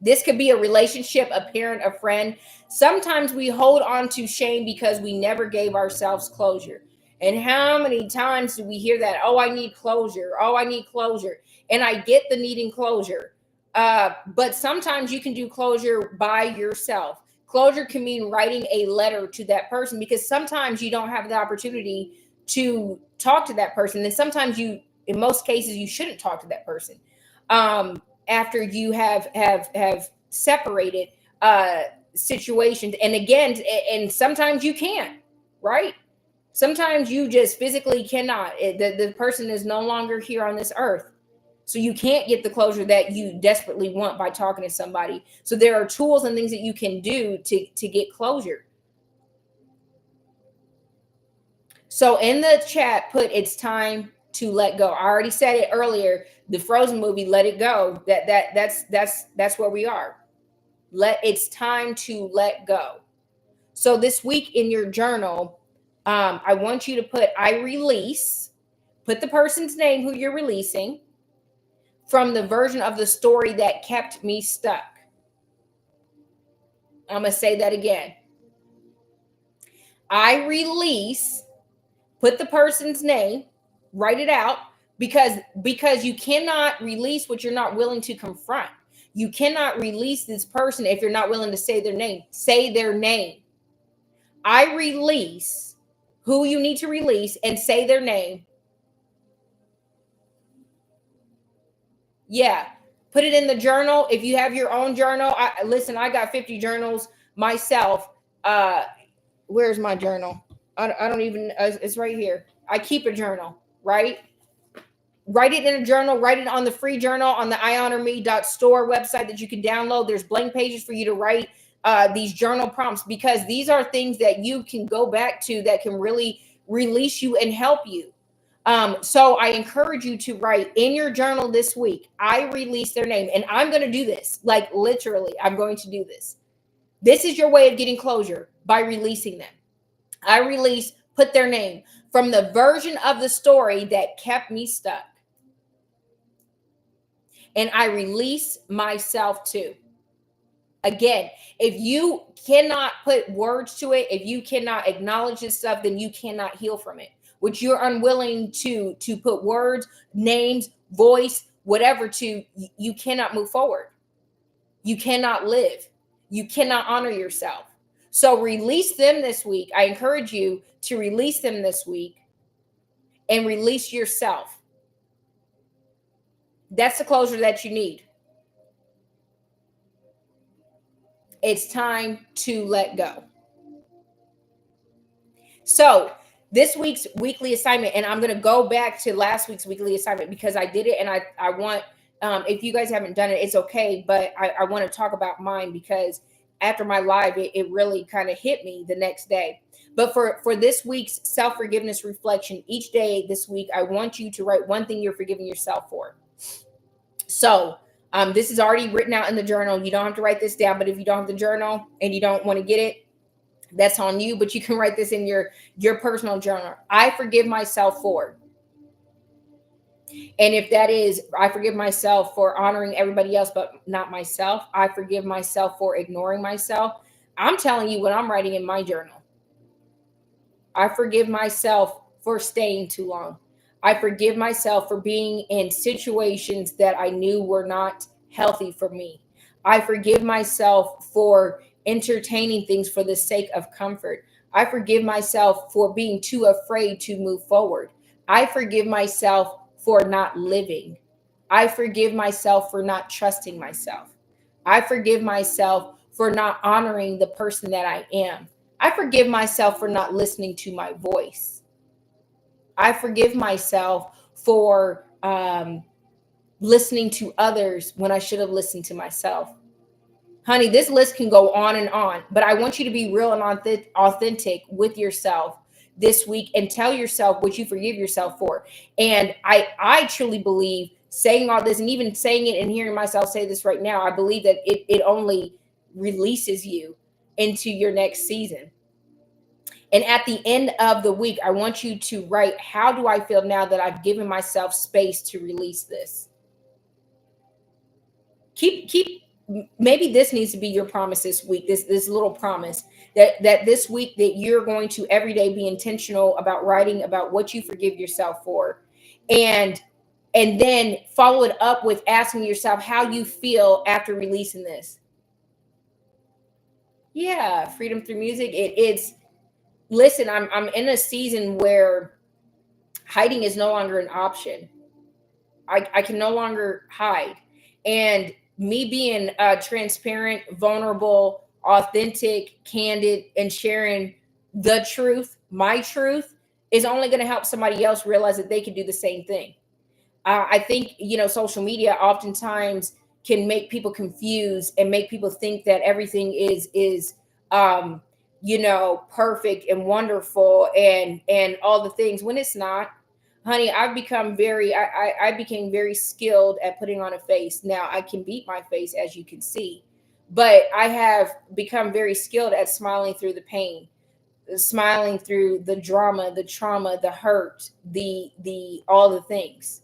A: This could be a relationship, a parent, a friend. Sometimes we hold on to shame because we never gave ourselves closure. And how many times do we hear that? Oh, I need closure. Oh, I need closure. And I get the needing closure. But sometimes you can do closure by yourself. Closure can mean writing a letter to that person, because sometimes you don't have the opportunity to talk to that person. And sometimes in most cases, you shouldn't talk to that person. After you have separated situations. And again, and sometimes you can't, right? Sometimes you just physically cannot. The person is no longer here on this earth. So you can't get the closure that you desperately want by talking to somebody. So there are tools and things that you can do to get closure. So in the chat, put it's time to let go. I already said it earlier. The Frozen movie, let it go. That's where we are. It's time to let go. So this week in your journal, I want you to put I release. Put the person's name who you're releasing from the version of the story that kept me stuck. I'm going to say that again. I release. Put the person's name, write it out, because you cannot release what you're not willing to confront. You cannot release this person if you're not willing to say their name. Say their name. I release who you need to release and say their name. Yeah. Put it in the journal. If you have your own journal, I got 50 journals myself. Where's my journal? I don't even, it's right here. I keep a journal, right? Write it in a journal, write it on the free journal on the IHONORME.store website that you can download. There's blank pages for you to write these journal prompts, because these are things that you can go back to that can really release you and help you. So I encourage you to write in your journal this week, I release their name. And I'm going to do this, like literally, I'm going to do this. This is your way of getting closure, by releasing them. I release, put their name from the version of the story that kept me stuck. And I release myself too. Again, if you cannot put words to it, if you cannot acknowledge this stuff, then you cannot heal from it. Which you're unwilling to put words, names, voice, whatever to, you cannot move forward. You cannot live. You cannot honor yourself. So release them this week. I encourage you to release them this week and release yourself. That's the closure that you need. It's time to let go. So this week's weekly assignment, and I'm going to go back to last week's weekly assignment because I did it, and I want, if you guys haven't done it, it's okay, but I want to talk about mine because after my live, it really kind of hit me the next day. But for this week's self forgiveness reflection, each day this week, I want you to write one thing you're forgiving yourself for. So this is already written out in the journal. You don't have to write this down, but if you don't have the journal and you don't want to get it, that's on you, but you can write this in your personal journal. I forgive myself for. And if that is, I forgive myself for honoring everybody else but not myself. I forgive myself for ignoring myself. I'm telling you what I'm writing in my journal. I forgive myself for staying too long. I forgive myself for being in situations that I knew were not healthy for me. I forgive myself for entertaining things for the sake of comfort. I forgive myself for being too afraid to move forward. I forgive myself for not living. I forgive myself for not trusting myself. I forgive myself for not honoring the person that I am. I forgive myself for not listening to my voice. I forgive myself for listening to others when I should have listened to myself. Honey, this list can go on, but I want you to be real and authentic with yourself this week and tell yourself what you forgive yourself for. And I truly believe saying all this and even saying it and hearing myself say this right now, I believe that it only releases you into your next season. And at the end of the week, I want you to write, how do I feel now that I've given myself space to release this? Keep maybe this needs to be your promise this week, this little promise that this week that you're going to every day be intentional about writing about what you forgive yourself for. And then follow it up with asking yourself how you feel after releasing this. Yeah, freedom through music. It's listen, I'm in a season where hiding is no longer an option. I can no longer hide. And me being transparent, vulnerable, authentic, candid, and sharing the truth, my truth, is only going to help somebody else realize that they can do the same thing. I think, social media oftentimes can make people confused and make people think that everything is perfect and wonderful and all the things when it's not. Honey, I became very skilled at putting on a face. Now I can beat my face, as you can see, but I have become very skilled at smiling through the pain, smiling through the drama, the trauma, the hurt, the all the things.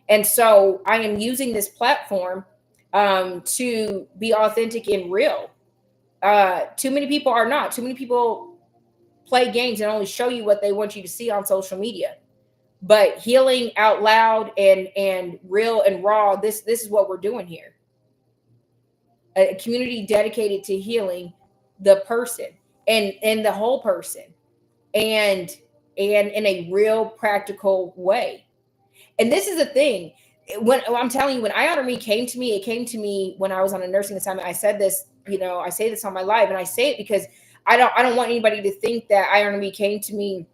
A: And so I am using this platform to be authentic and real. Too many people are not. Too many people play games and only show you what they want you to see on social media. But healing out loud and real and raw, this is what we're doing here. A community dedicated to healing the person and the whole person and in a real practical way. And this is the thing. When I'm telling you, when I Honor Me came to me, it came to me when I was on a nursing assignment. I said this, I say this on my live, and I say it because I don't want anybody to think that I Honor Me came to me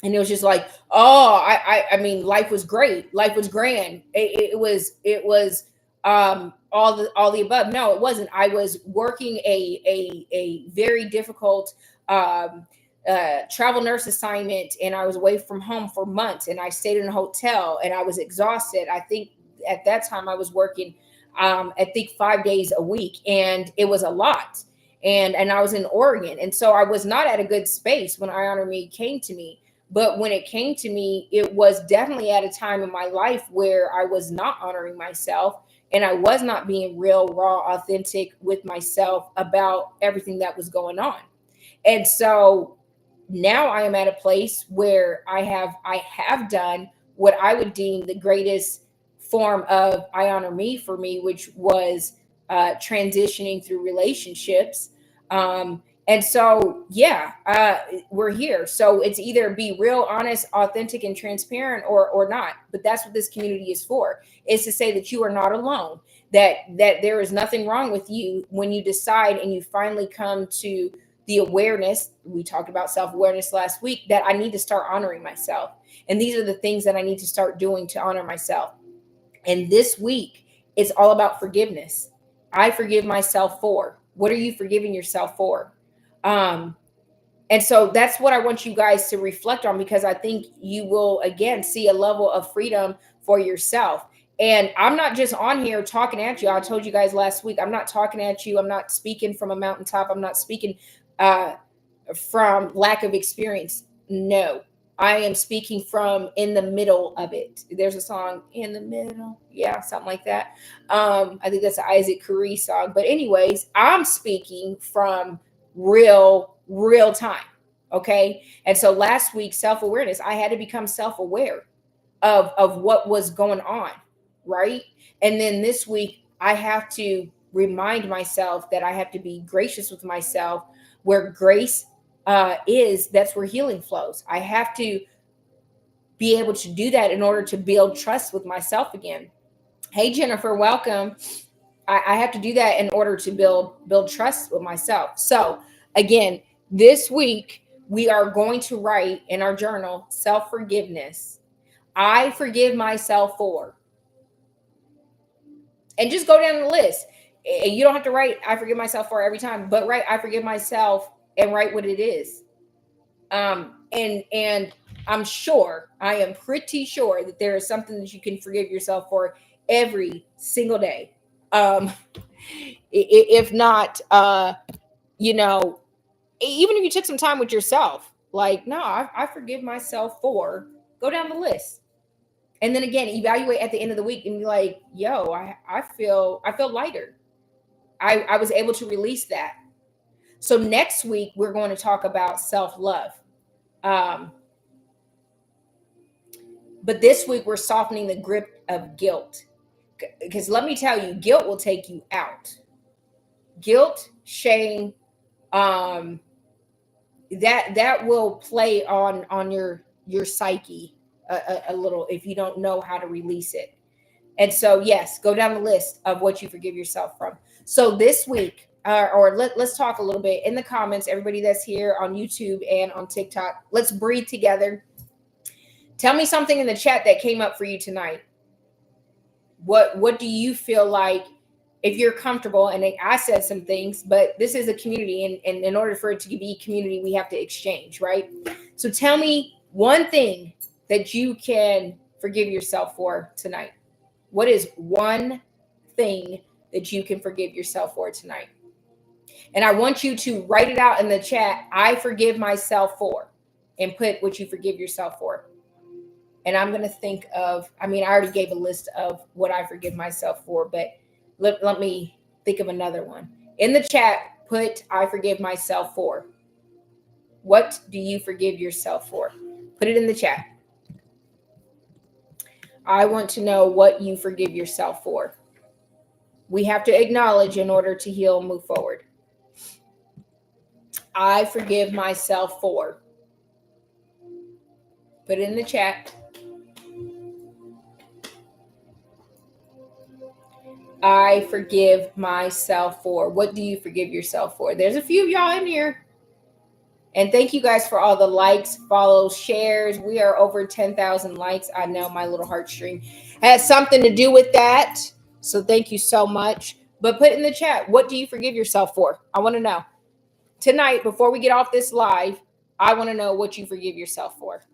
A: and it was just like, oh, I mean, life was great, life was grand. It was all the above. No, it wasn't. I was working a very difficult travel nurse assignment, and I was away from home for months, and I stayed in a hotel, and I was exhausted. I think at that time I was working, I think 5 days a week, and it was a lot. And I was in Oregon, and so I was not at a good space when I Honor Me came to me. But when it came to me, it was definitely at a time in my life where I was not honoring myself, and I was not being real, raw, authentic with myself about everything that was going on. And so now I am at a place where I have done what I would deem the greatest form of I Honor Me for me, which was transitioning through relationships. And so yeah, we're here. So it's either be real, honest, authentic, and transparent, or not. But that's what this community is for. Is to say that you are not alone. That there is nothing wrong with you when you decide and you finally come to the awareness. We talked about self-awareness last week, that I need to start honoring myself. And these are the things that I need to start doing to honor myself. And this week, it's all about forgiveness. I forgive myself for. What are you forgiving yourself for? Um, and so that's what I want you guys to reflect on, because I think you will again see a level of freedom for yourself. And I'm not just on here talking at you. I told you guys last week, I'm not talking at you. I'm not speaking from a mountaintop. I'm not speaking uh, from lack of experience. No, I am speaking from in the middle of it. There's a song, In the Middle. Yeah, something like that. I think that's an Isaac Curry song. But anyways, I'm speaking from real time. Okay. And so last week, self-awareness, I had to become self-aware of what was going on. Right. And then this week, I have to remind myself that I have to be gracious with myself. Where grace is, that's where healing flows. I have to be able to do that in order to build trust with myself again. Hey, Jennifer, welcome. I have to do that in order to build trust with myself. So again, this week we are going to write in our journal self-forgiveness. I forgive myself for, and just go down the list. And you don't have to write I forgive myself for every time, but write I forgive myself and write what it is. And I'm sure, I am pretty sure that there is something that you can forgive yourself for every single day. Um, if not, you know, even if you took some time with yourself, like, no, I forgive myself for, go down the list. And then again, evaluate at the end of the week and be like, yo, I feel lighter. I was able to release that. So next week, we're going to talk about self-love. Um, but this week, we're softening the grip of guilt. Because let me tell you, guilt will take you out. Guilt, shame, um, that will play on your psyche a little if you don't know how to release it. And so yes, go down the list of what you forgive yourself from. So this week, let's talk a little bit in the comments, everybody that's here on YouTube and on TikTok. Let's breathe together. Tell me something in the chat that came up for you tonight. What do you feel like, if you're comfortable? And I said some things, but this is a community, and in order for it to be community, we have to exchange, right? So tell me one thing that you can forgive yourself for tonight. What is one thing that you can forgive yourself for tonight? And I want you to write it out in the chat. I forgive myself for, and put what you forgive yourself for. And I'm going to think of, I already gave a list of what I forgive myself for, but let me think of another one. In the chat, put I forgive myself for. What do you forgive yourself for? Put it in the chat. I want to know what you forgive yourself for. We have to acknowledge in order to heal and move forward. I forgive myself for. Put it in the chat. I forgive myself for. What do you forgive yourself for? There's a few of y'all in here. And thank you guys for all the likes, follows, shares. We are over 10,000 likes. I know my little heartstring has something to do with that. So thank you so much. But put in the chat, what do you forgive yourself for? I want to know. Tonight, before we get off this live, I want to know what you forgive yourself for.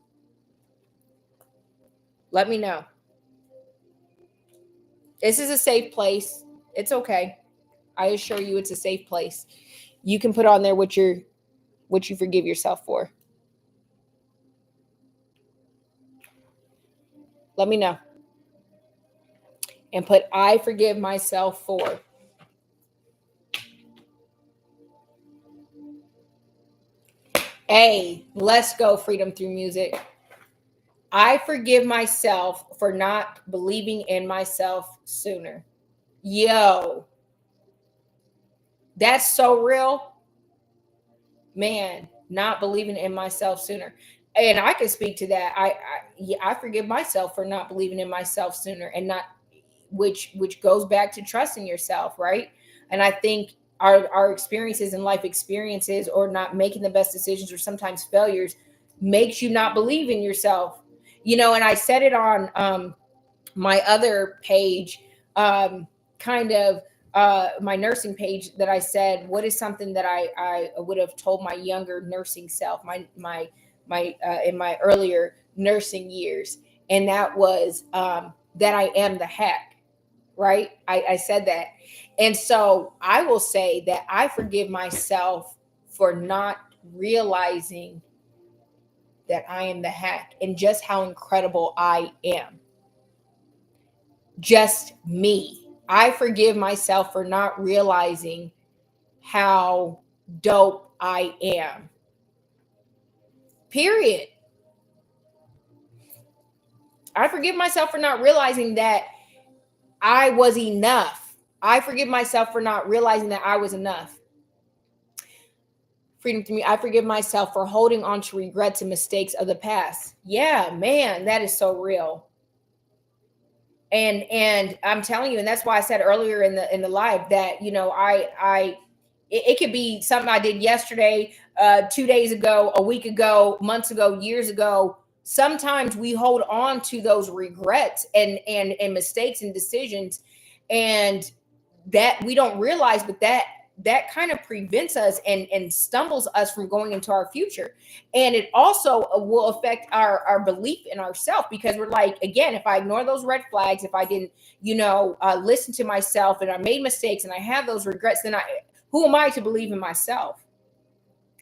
A: Let me know. This is a safe place. It's okay. I assure you it's a safe place. You can put on there what you forgive yourself for. Let me know. And put I forgive myself for. Hey, let's go, freedom through music. I forgive myself for not believing in myself sooner. Yo, that's so real. Man, not believing in myself sooner. And I can speak to that. Yeah, I forgive myself for not believing in myself sooner, and not, which goes back to trusting yourself, right? And I think our experiences in life, experiences, or not making the best decisions, or sometimes failures, makes you not believe in yourself. And I said it on my other page, kind of my nursing page, that I said, what is something that I would have told my younger nursing self, my in my earlier nursing years, and that was that I am the heck, right? I said that, and so I will say that I forgive myself for not realizing that I am the heck and just how incredible I am. Just me. I forgive myself for not realizing how dope I am. Period. I forgive myself for not realizing that I was enough. I forgive myself for not realizing that I was enough. Freedom to me. I forgive myself for holding on to regrets and mistakes of the past. Yeah, man, that is so real. And I'm telling you, and that's why I said earlier in the live that, it could be something I did yesterday, 2 days ago, a week ago, months ago, years ago. Sometimes we hold on to those regrets and mistakes and decisions, and that we don't realize, but that kind of prevents us and stumbles us from going into our future. And it also will affect our belief in ourselves, because we're like, again, if I ignore those red flags, if I didn't listen to myself, and I made mistakes and I have those regrets, then who am I to believe in myself?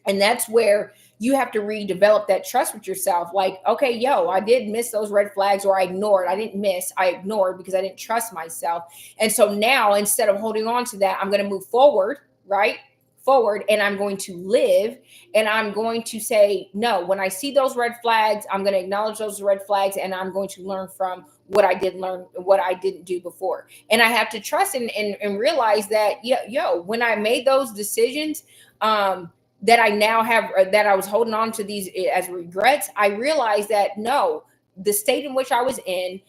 A: And that's where you have to redevelop that trust with yourself. Like, okay, I did miss those red flags, or I ignored. I didn't miss, I ignored, because I didn't trust myself. And so now, instead of holding on to that, I'm going to move forward, right? Forward, and I'm going to live, and I'm going to say, no, when I see those red flags, I'm going to acknowledge those red flags, and I'm going to learn from what I did learn, what I didn't do before. And I have to trust and realize that, when I made those decisions, that I now have, that I was holding on to these as regrets, I realized that no, the state in which I was in,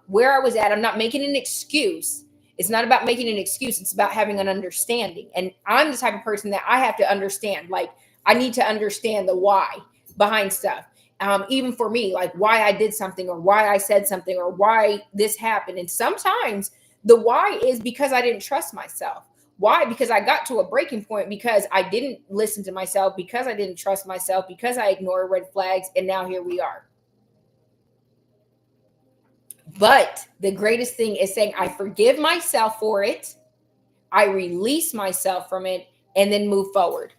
A: where I was at, I'm not making an excuse. It's not about making an excuse. It's about having an understanding. And I'm the type of person that I have to understand. Like, I need to understand the why behind stuff. Even for me, like why I did something, or why I said something, or why this happened. And sometimes the why is because I didn't trust myself. Why? Because I got to a breaking point, because I didn't listen to myself, because I didn't trust myself, because I ignored red flags, and now here we are. But the greatest thing is saying, I forgive myself for it, I release myself from it, and then move forward.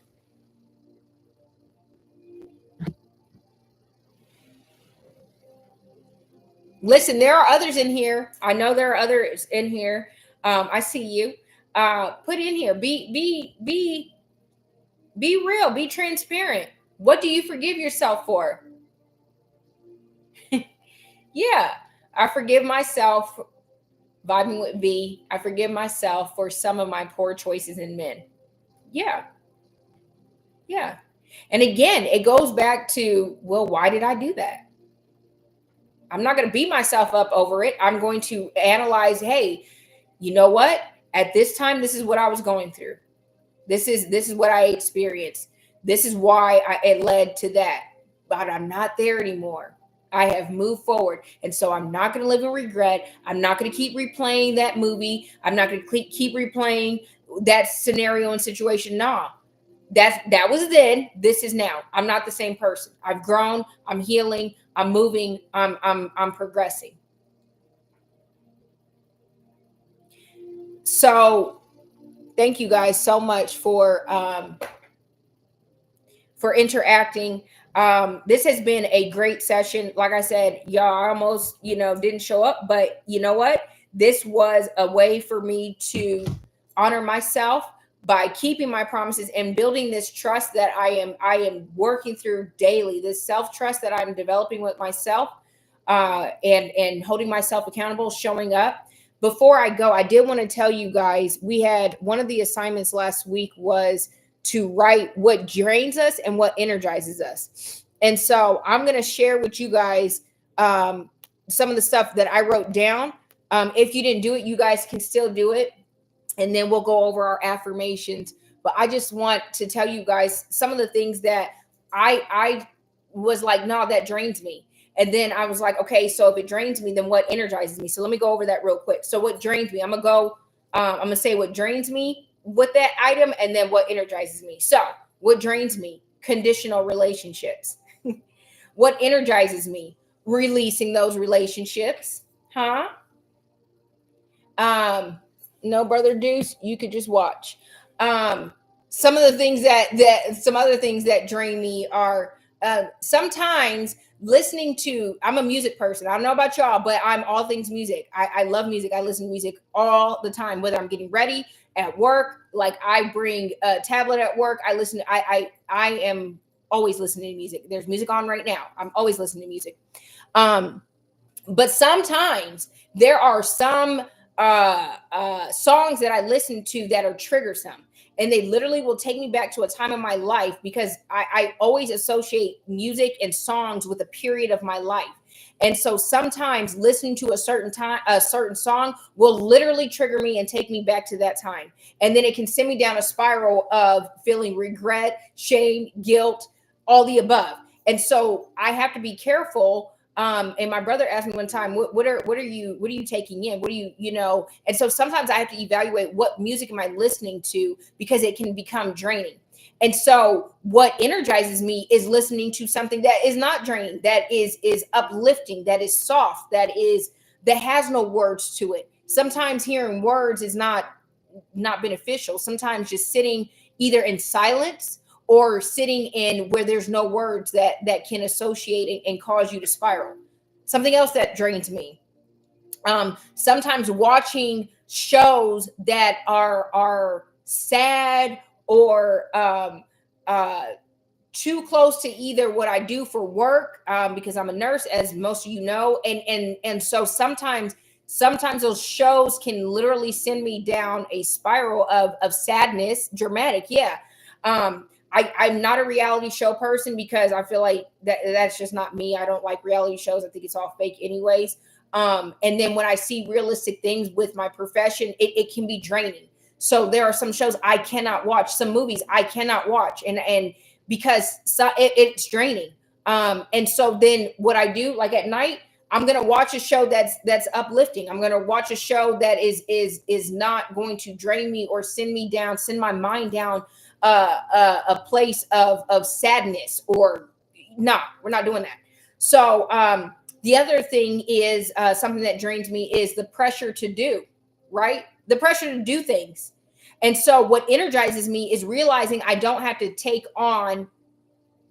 A: Listen, there are others in here. I know there are others in here. I see you. Put in here. Be real. Be transparent. What do you forgive yourself for? Yeah, I forgive myself. Vibing with V. I forgive myself for some of my poor choices in men. Yeah, yeah. And again, it goes back to, well, why did I do that? I'm not going to beat myself up over it. I'm going to analyze, hey, you know what? At this time, this is what I was going through. This is what I experienced. This is why it led to that. But I'm not there anymore. I have moved forward. And so I'm not going to live in regret. I'm not going to keep replaying that movie. I'm not going to keep replaying that scenario and situation. Nah, that was then. This is now. I'm not the same person. I've grown. I'm healing. I'm moving. I'm progressing. So thank you guys so much for interacting. This has been a great session. Like I said, y'all almost, didn't show up, but you know what? This was a way for me to honor myself by keeping my promises and building this trust that I am working through daily. This self-trust that I'm developing with myself, and holding myself accountable, showing up. Before I go, I did want to tell you guys, we had one of the assignments last week was to write what drains us and what energizes us. And so I'm going to share with you guys some of the stuff that I wrote down. If you didn't do it, you guys can still do it. And then we'll go over our affirmations. But I just want to tell you guys some of the things that I was like, no, that drains me. And then I was like, okay, so if it drains me, then what energizes me? So let me go over that real quick. So what drains me? I'm gonna say what drains me with that item, and then what energizes me. So what drains me? Conditional relationships. What energizes me? Releasing those relationships. Huh? No, brother Deuce, you could just watch. Some of the things some other things that drain me are sometimes listening to. I'm a music person. I don't know about y'all, but I'm all things music. I love music. I listen to music all the time, whether I'm getting ready at work. Like I bring a tablet at work. I listen. I am always listening to music. There's music on right now. I'm always listening to music. But sometimes there are some songs that I listen to that are triggersome, and they literally will take me back to a time in my life, because I always associate music and songs with a period of my life. And so sometimes listening to a certain song will literally trigger me and take me back to that time. And then it can send me down a spiral of feeling regret, shame, guilt, all the above. And so I have to be careful. And my brother asked me one time, what are you taking in? What do you know? And so sometimes I have to evaluate what music am I listening to, because it can become draining. And so what energizes me is listening to something that is not draining, that is uplifting, that is soft, that has no words to it. Sometimes hearing words is not beneficial. Sometimes just sitting either in silence or sitting in where there's no words that can associate and cause you to spiral. Something else that drains me. Sometimes watching shows that are sad or too close to either what I do for work, because I'm a nurse, as most of you know, and so sometimes those shows can literally send me down a spiral of sadness, dramatic, yeah. I'm not a reality show person, because I feel like that's just not me. I don't like reality shows. I think it's all fake anyways. And then when I see realistic things with my profession, it can be draining. So there are some shows I cannot watch, some movies I cannot watch, and because it's draining. And so then what I do, like at night, I'm gonna watch a show that's uplifting. I'm gonna watch a show that is not going to drain me or send my mind down a place of sadness, or no, we're not doing that. So the other thing is something that drains me is the pressure to do, right? The pressure to do things. And so what energizes me is realizing I don't have to take on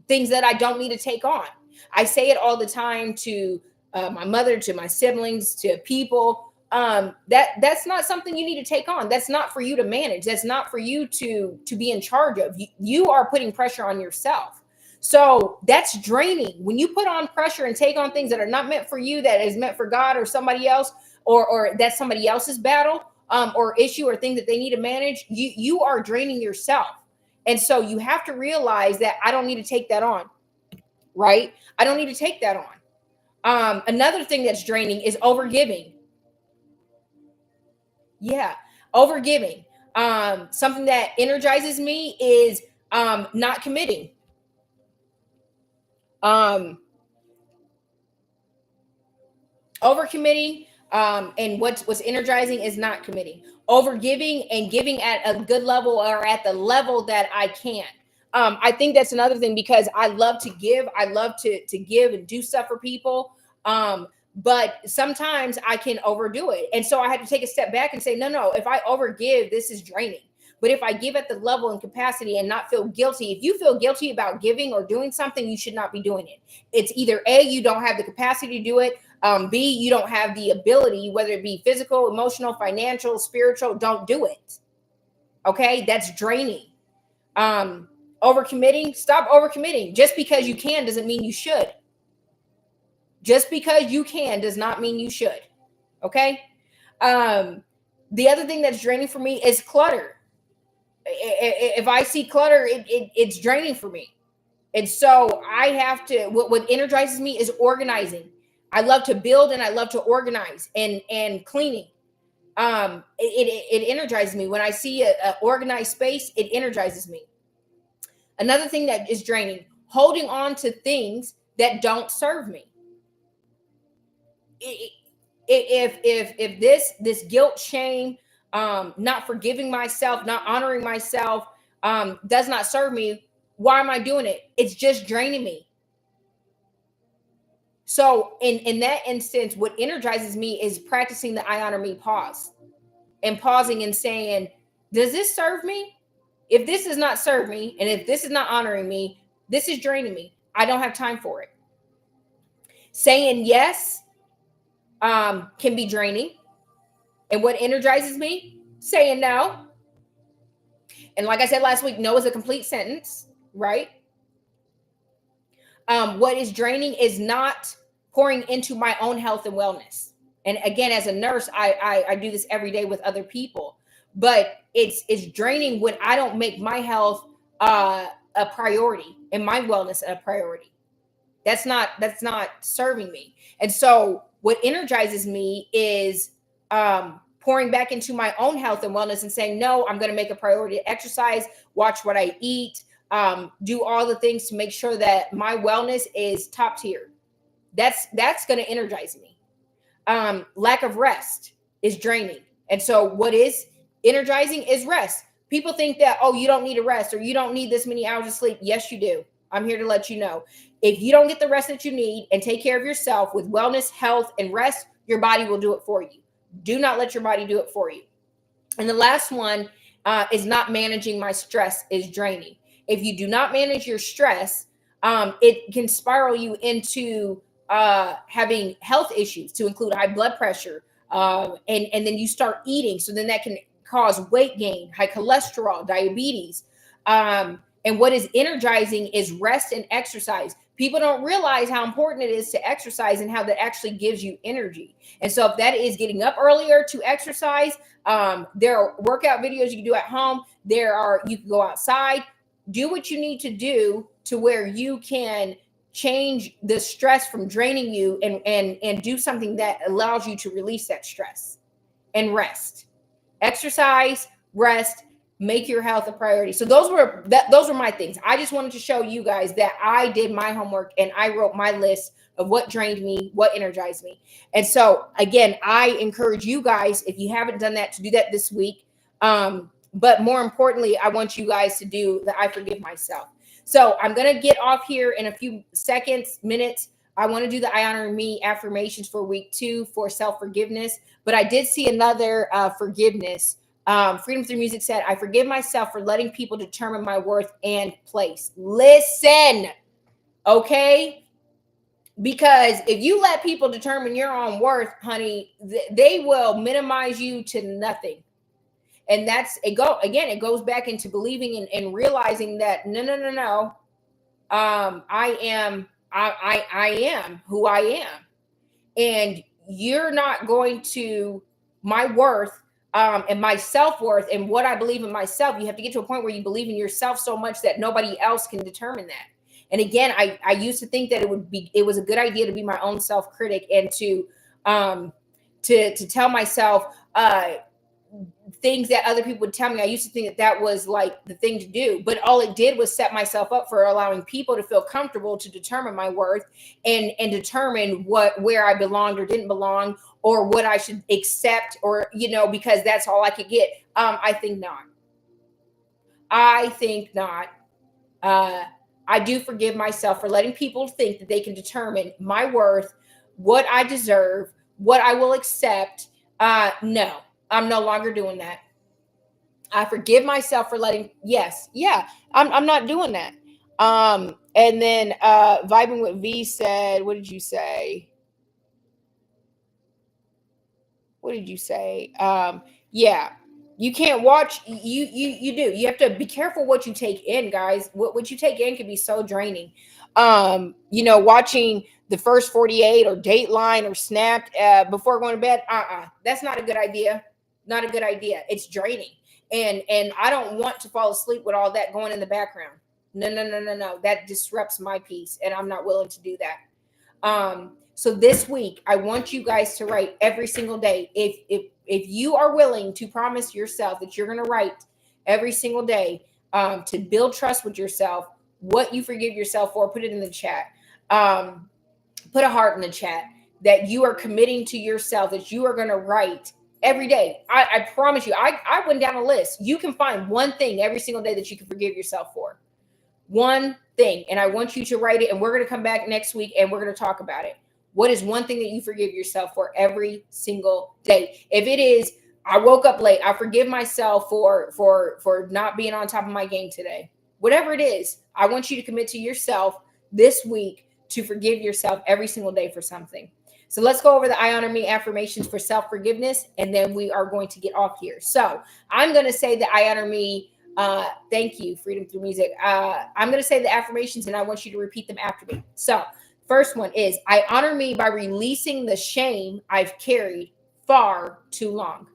A: things that I don't need to take on. I say it all the time to my mother, to my siblings, to people. That's not something you need to take on. That's not for you to manage. That's not for you to be in charge of. You are putting pressure on yourself. So that's draining. When you put on pressure and take on things that are not meant for you, that is meant for God or somebody else, or that's somebody else's battle, or issue or thing that they need to manage, you are draining yourself. And so you have to realize that I don't need to take that on, right? I don't need to take that on. Another thing that's draining is overgiving. Yeah, overgiving. Something that energizes me is not committing. Overcommitting, and what's energizing is not committing. Overgiving and giving at a good level, or at the level that I can. I think that's another thing, because I love to give. I love to give and do stuff for people. But sometimes I can overdo it. And so I have to take a step back and say, no, if I overgive, this is draining. But if I give at the level and capacity and not feel guilty, if you feel guilty about giving or doing something, you should not be doing it. It's either A, you don't have the capacity to do it. B, you don't have the ability, whether it be physical, emotional, financial, spiritual, don't do it. Okay, that's draining. Overcommitting, stop overcommitting. Just because you can doesn't mean you should. Just because you can does not mean you should. Okay. The other thing that's draining for me is clutter. If I see clutter, it's draining for me. And so I have to, what energizes me is organizing. I love to build and I love to organize and cleaning. It energizes me. When I see a organized space, it energizes me. Another thing that is draining, holding on to things that don't serve me. If this guilt, shame, not forgiving myself, not honoring myself, does not serve me, why am I doing it? It's just draining me. So in that instance, what energizes me is practicing the I honor me pause, and pausing and saying, does this serve me? If this does not serve me, and if this is not honoring me, this is draining me. I don't have time for it. Saying yes can be draining. And what energizes me? Saying no. And like I said last week, no is a complete sentence, right? What is draining is not pouring into my own health and wellness. And again, as a nurse, I do this every day with other people. But it's draining when I don't make my health a priority and my wellness a priority. That's not serving me. And so what energizes me is pouring back into my own health and wellness and saying, no, I'm going to make a priority to exercise, watch what I eat, do all the things to make sure that my wellness is top tier. That's going to energize me. Lack of rest is draining. And so what is energizing is rest. People think that, oh, you don't need a rest or you don't need this many hours of sleep. Yes, you do. I'm here to let you know. If you don't get the rest that you need and take care of yourself with wellness, health, and rest, your body will do it for you. Do not let your body do it for you. And the last one is not managing my stress is draining. If you do not manage your stress, it can spiral you into having health issues, to include high blood pressure, and then you start eating. So then that can cause weight gain, high cholesterol, diabetes. And what is energizing is rest and exercise. People don't realize how important it is to exercise and how that actually gives you energy. And so if that is getting up earlier to exercise, there are workout videos you can do at home. You can go outside, do what you need to do to where you can change the stress from draining you and do something that allows you to release that stress and rest. Exercise, rest, make your health a priority. So those were my things. I just wanted to show you guys that I did my homework and I wrote my list of what drained me, what energized me. And so again, I encourage you guys, if you haven't done that, to do that this week. But more importantly, I want you guys to do the I forgive myself. So I'm going to get off here in a few seconds, minutes. I want to do the I honor me affirmations for week 2 for self-forgiveness. But I did see another forgiveness. Freedom Through Music said, I forgive myself for letting people determine my worth and place. Listen, okay? Because if you let people determine your own worth, honey, they will minimize you to nothing. And it goes back into believing and realizing that no. I am who I am. And you're not going to my worth and my self-worth and what I believe in myself. You have to get to a point where you believe in yourself so much that nobody else can determine that. And again, I used to think that it was a good idea to be my own self-critic and to tell myself things that other people would tell me. I used to think that was like the thing to do, but all it did was set myself up for allowing people to feel comfortable to determine my worth and determine where I belonged or didn't belong, or what I should accept, or, because that's all I could get. I think not. I do forgive myself for letting people think that they can determine my worth, what I deserve, what I will accept. No, I'm no longer doing that. I forgive myself for I'm not doing that. And then Vibing with V said, what did you say? Yeah, you can't watch. You do. You have to be careful what you take in, guys. What you take in can be so draining. Watching the first 48 or Dateline or Snapped before going to bed. That's not a good idea. Not a good idea. It's draining. And I don't want to fall asleep with all that going in the background. No, no, no, no, no. That disrupts my peace, and I'm not willing to do that. So this week, I want you guys to write every single day. If you are willing to promise yourself that you're going to write every single day, to build trust with yourself, what you forgive yourself for, put it in the chat. Put a heart in the chat that you are committing to yourself, that you are going to write every day. I promise you, I went down a list. You can find one thing every single day that you can forgive yourself for. One thing. And I want you to write it. And we're going to come back next week and we're going to talk about it. What is one thing that you forgive yourself for every single day? If it is, I woke up late, I forgive myself for not being on top of my game today. Whatever it is, I want you to commit to yourself this week to forgive yourself every single day for something. So let's go over the I Honor Me affirmations for self-forgiveness, and then we are going to get off here. So I'm going to say the I Honor Me. Thank you, Freedom Through Music. I'm going to say the affirmations, and I want you to repeat them after me. So first one is, I honor me by releasing the shame I've carried far too long.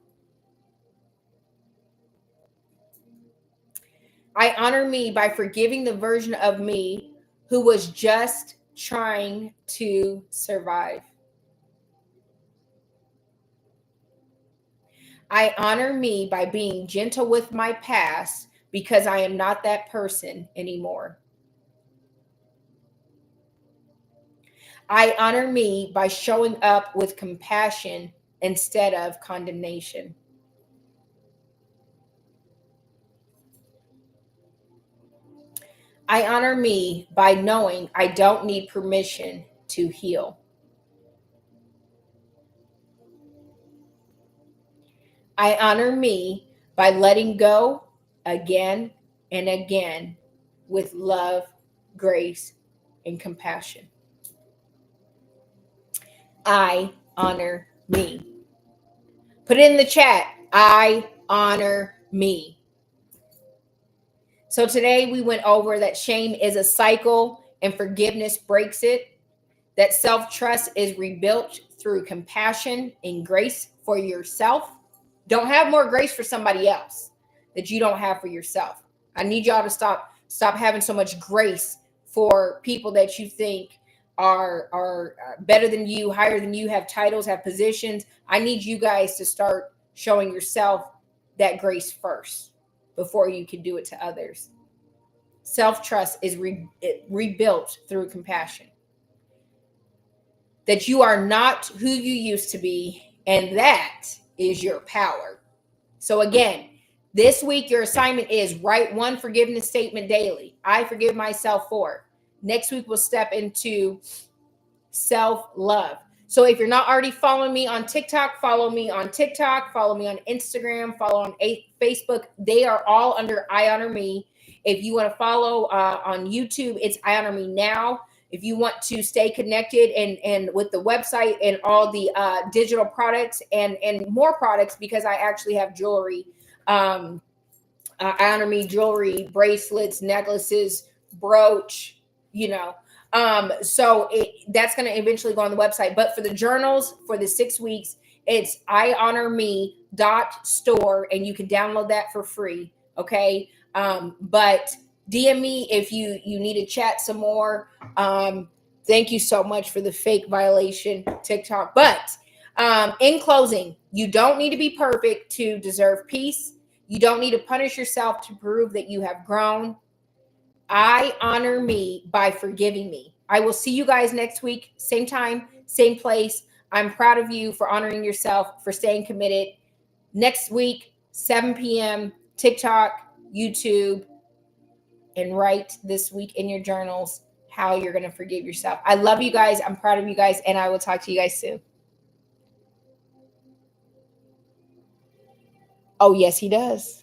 A: I honor me by forgiving the version of me who was just trying to survive. I honor me by being gentle with my past because I am not that person anymore. I honor me by showing up with compassion instead of condemnation. I honor me by knowing I don't need permission to heal. I honor me by letting go again and again with love, grace, and compassion. I honor me. Put it in the chat. I honor me. So today we went over that shame is a cycle and forgiveness breaks it. That self-trust is rebuilt through compassion and grace for yourself. Don't have more grace for somebody else that you don't have for yourself. I need y'all to stop having so much grace for people that you think are better than you, higher than you, have titles, have positions. I need you guys to start showing yourself that grace first before you can do it to others. Self-trust is rebuilt through compassion. That you are not who you used to be, and that is your power. So again, this week your assignment is write one forgiveness statement daily. I forgive myself for. Next week we'll step into self-love. So if you're not already following me on TikTok, follow me on TikTok, follow me on Instagram, follow on Facebook. They are all under I Honor Me. If you want to follow on YouTube, it's I Honor Me Now. If you want to stay connected and with the website and all the digital products and more products, because I actually have jewelry, I Honor Me jewelry, bracelets, necklaces, brooch, so that's going to eventually go on the website. But for the journals for the 6 weeks, it's IHONORME.store, and you can download that for free. Okay. But DM me if you need to chat some more. Thank you so much for the fake violation TikTok. But in closing, you don't need to be perfect to deserve peace. You don't need to punish yourself to prove that you have grown. I honor me by forgiving me. I will see you guys next week, same time, same place. I'm proud of you for honoring yourself, for staying committed. Next week, 7 p.m., TikTok, YouTube, and write this week in your journals how you're going to forgive yourself. I love you guys. I'm proud of you guys, and I will talk to you guys soon. Oh, yes, he does.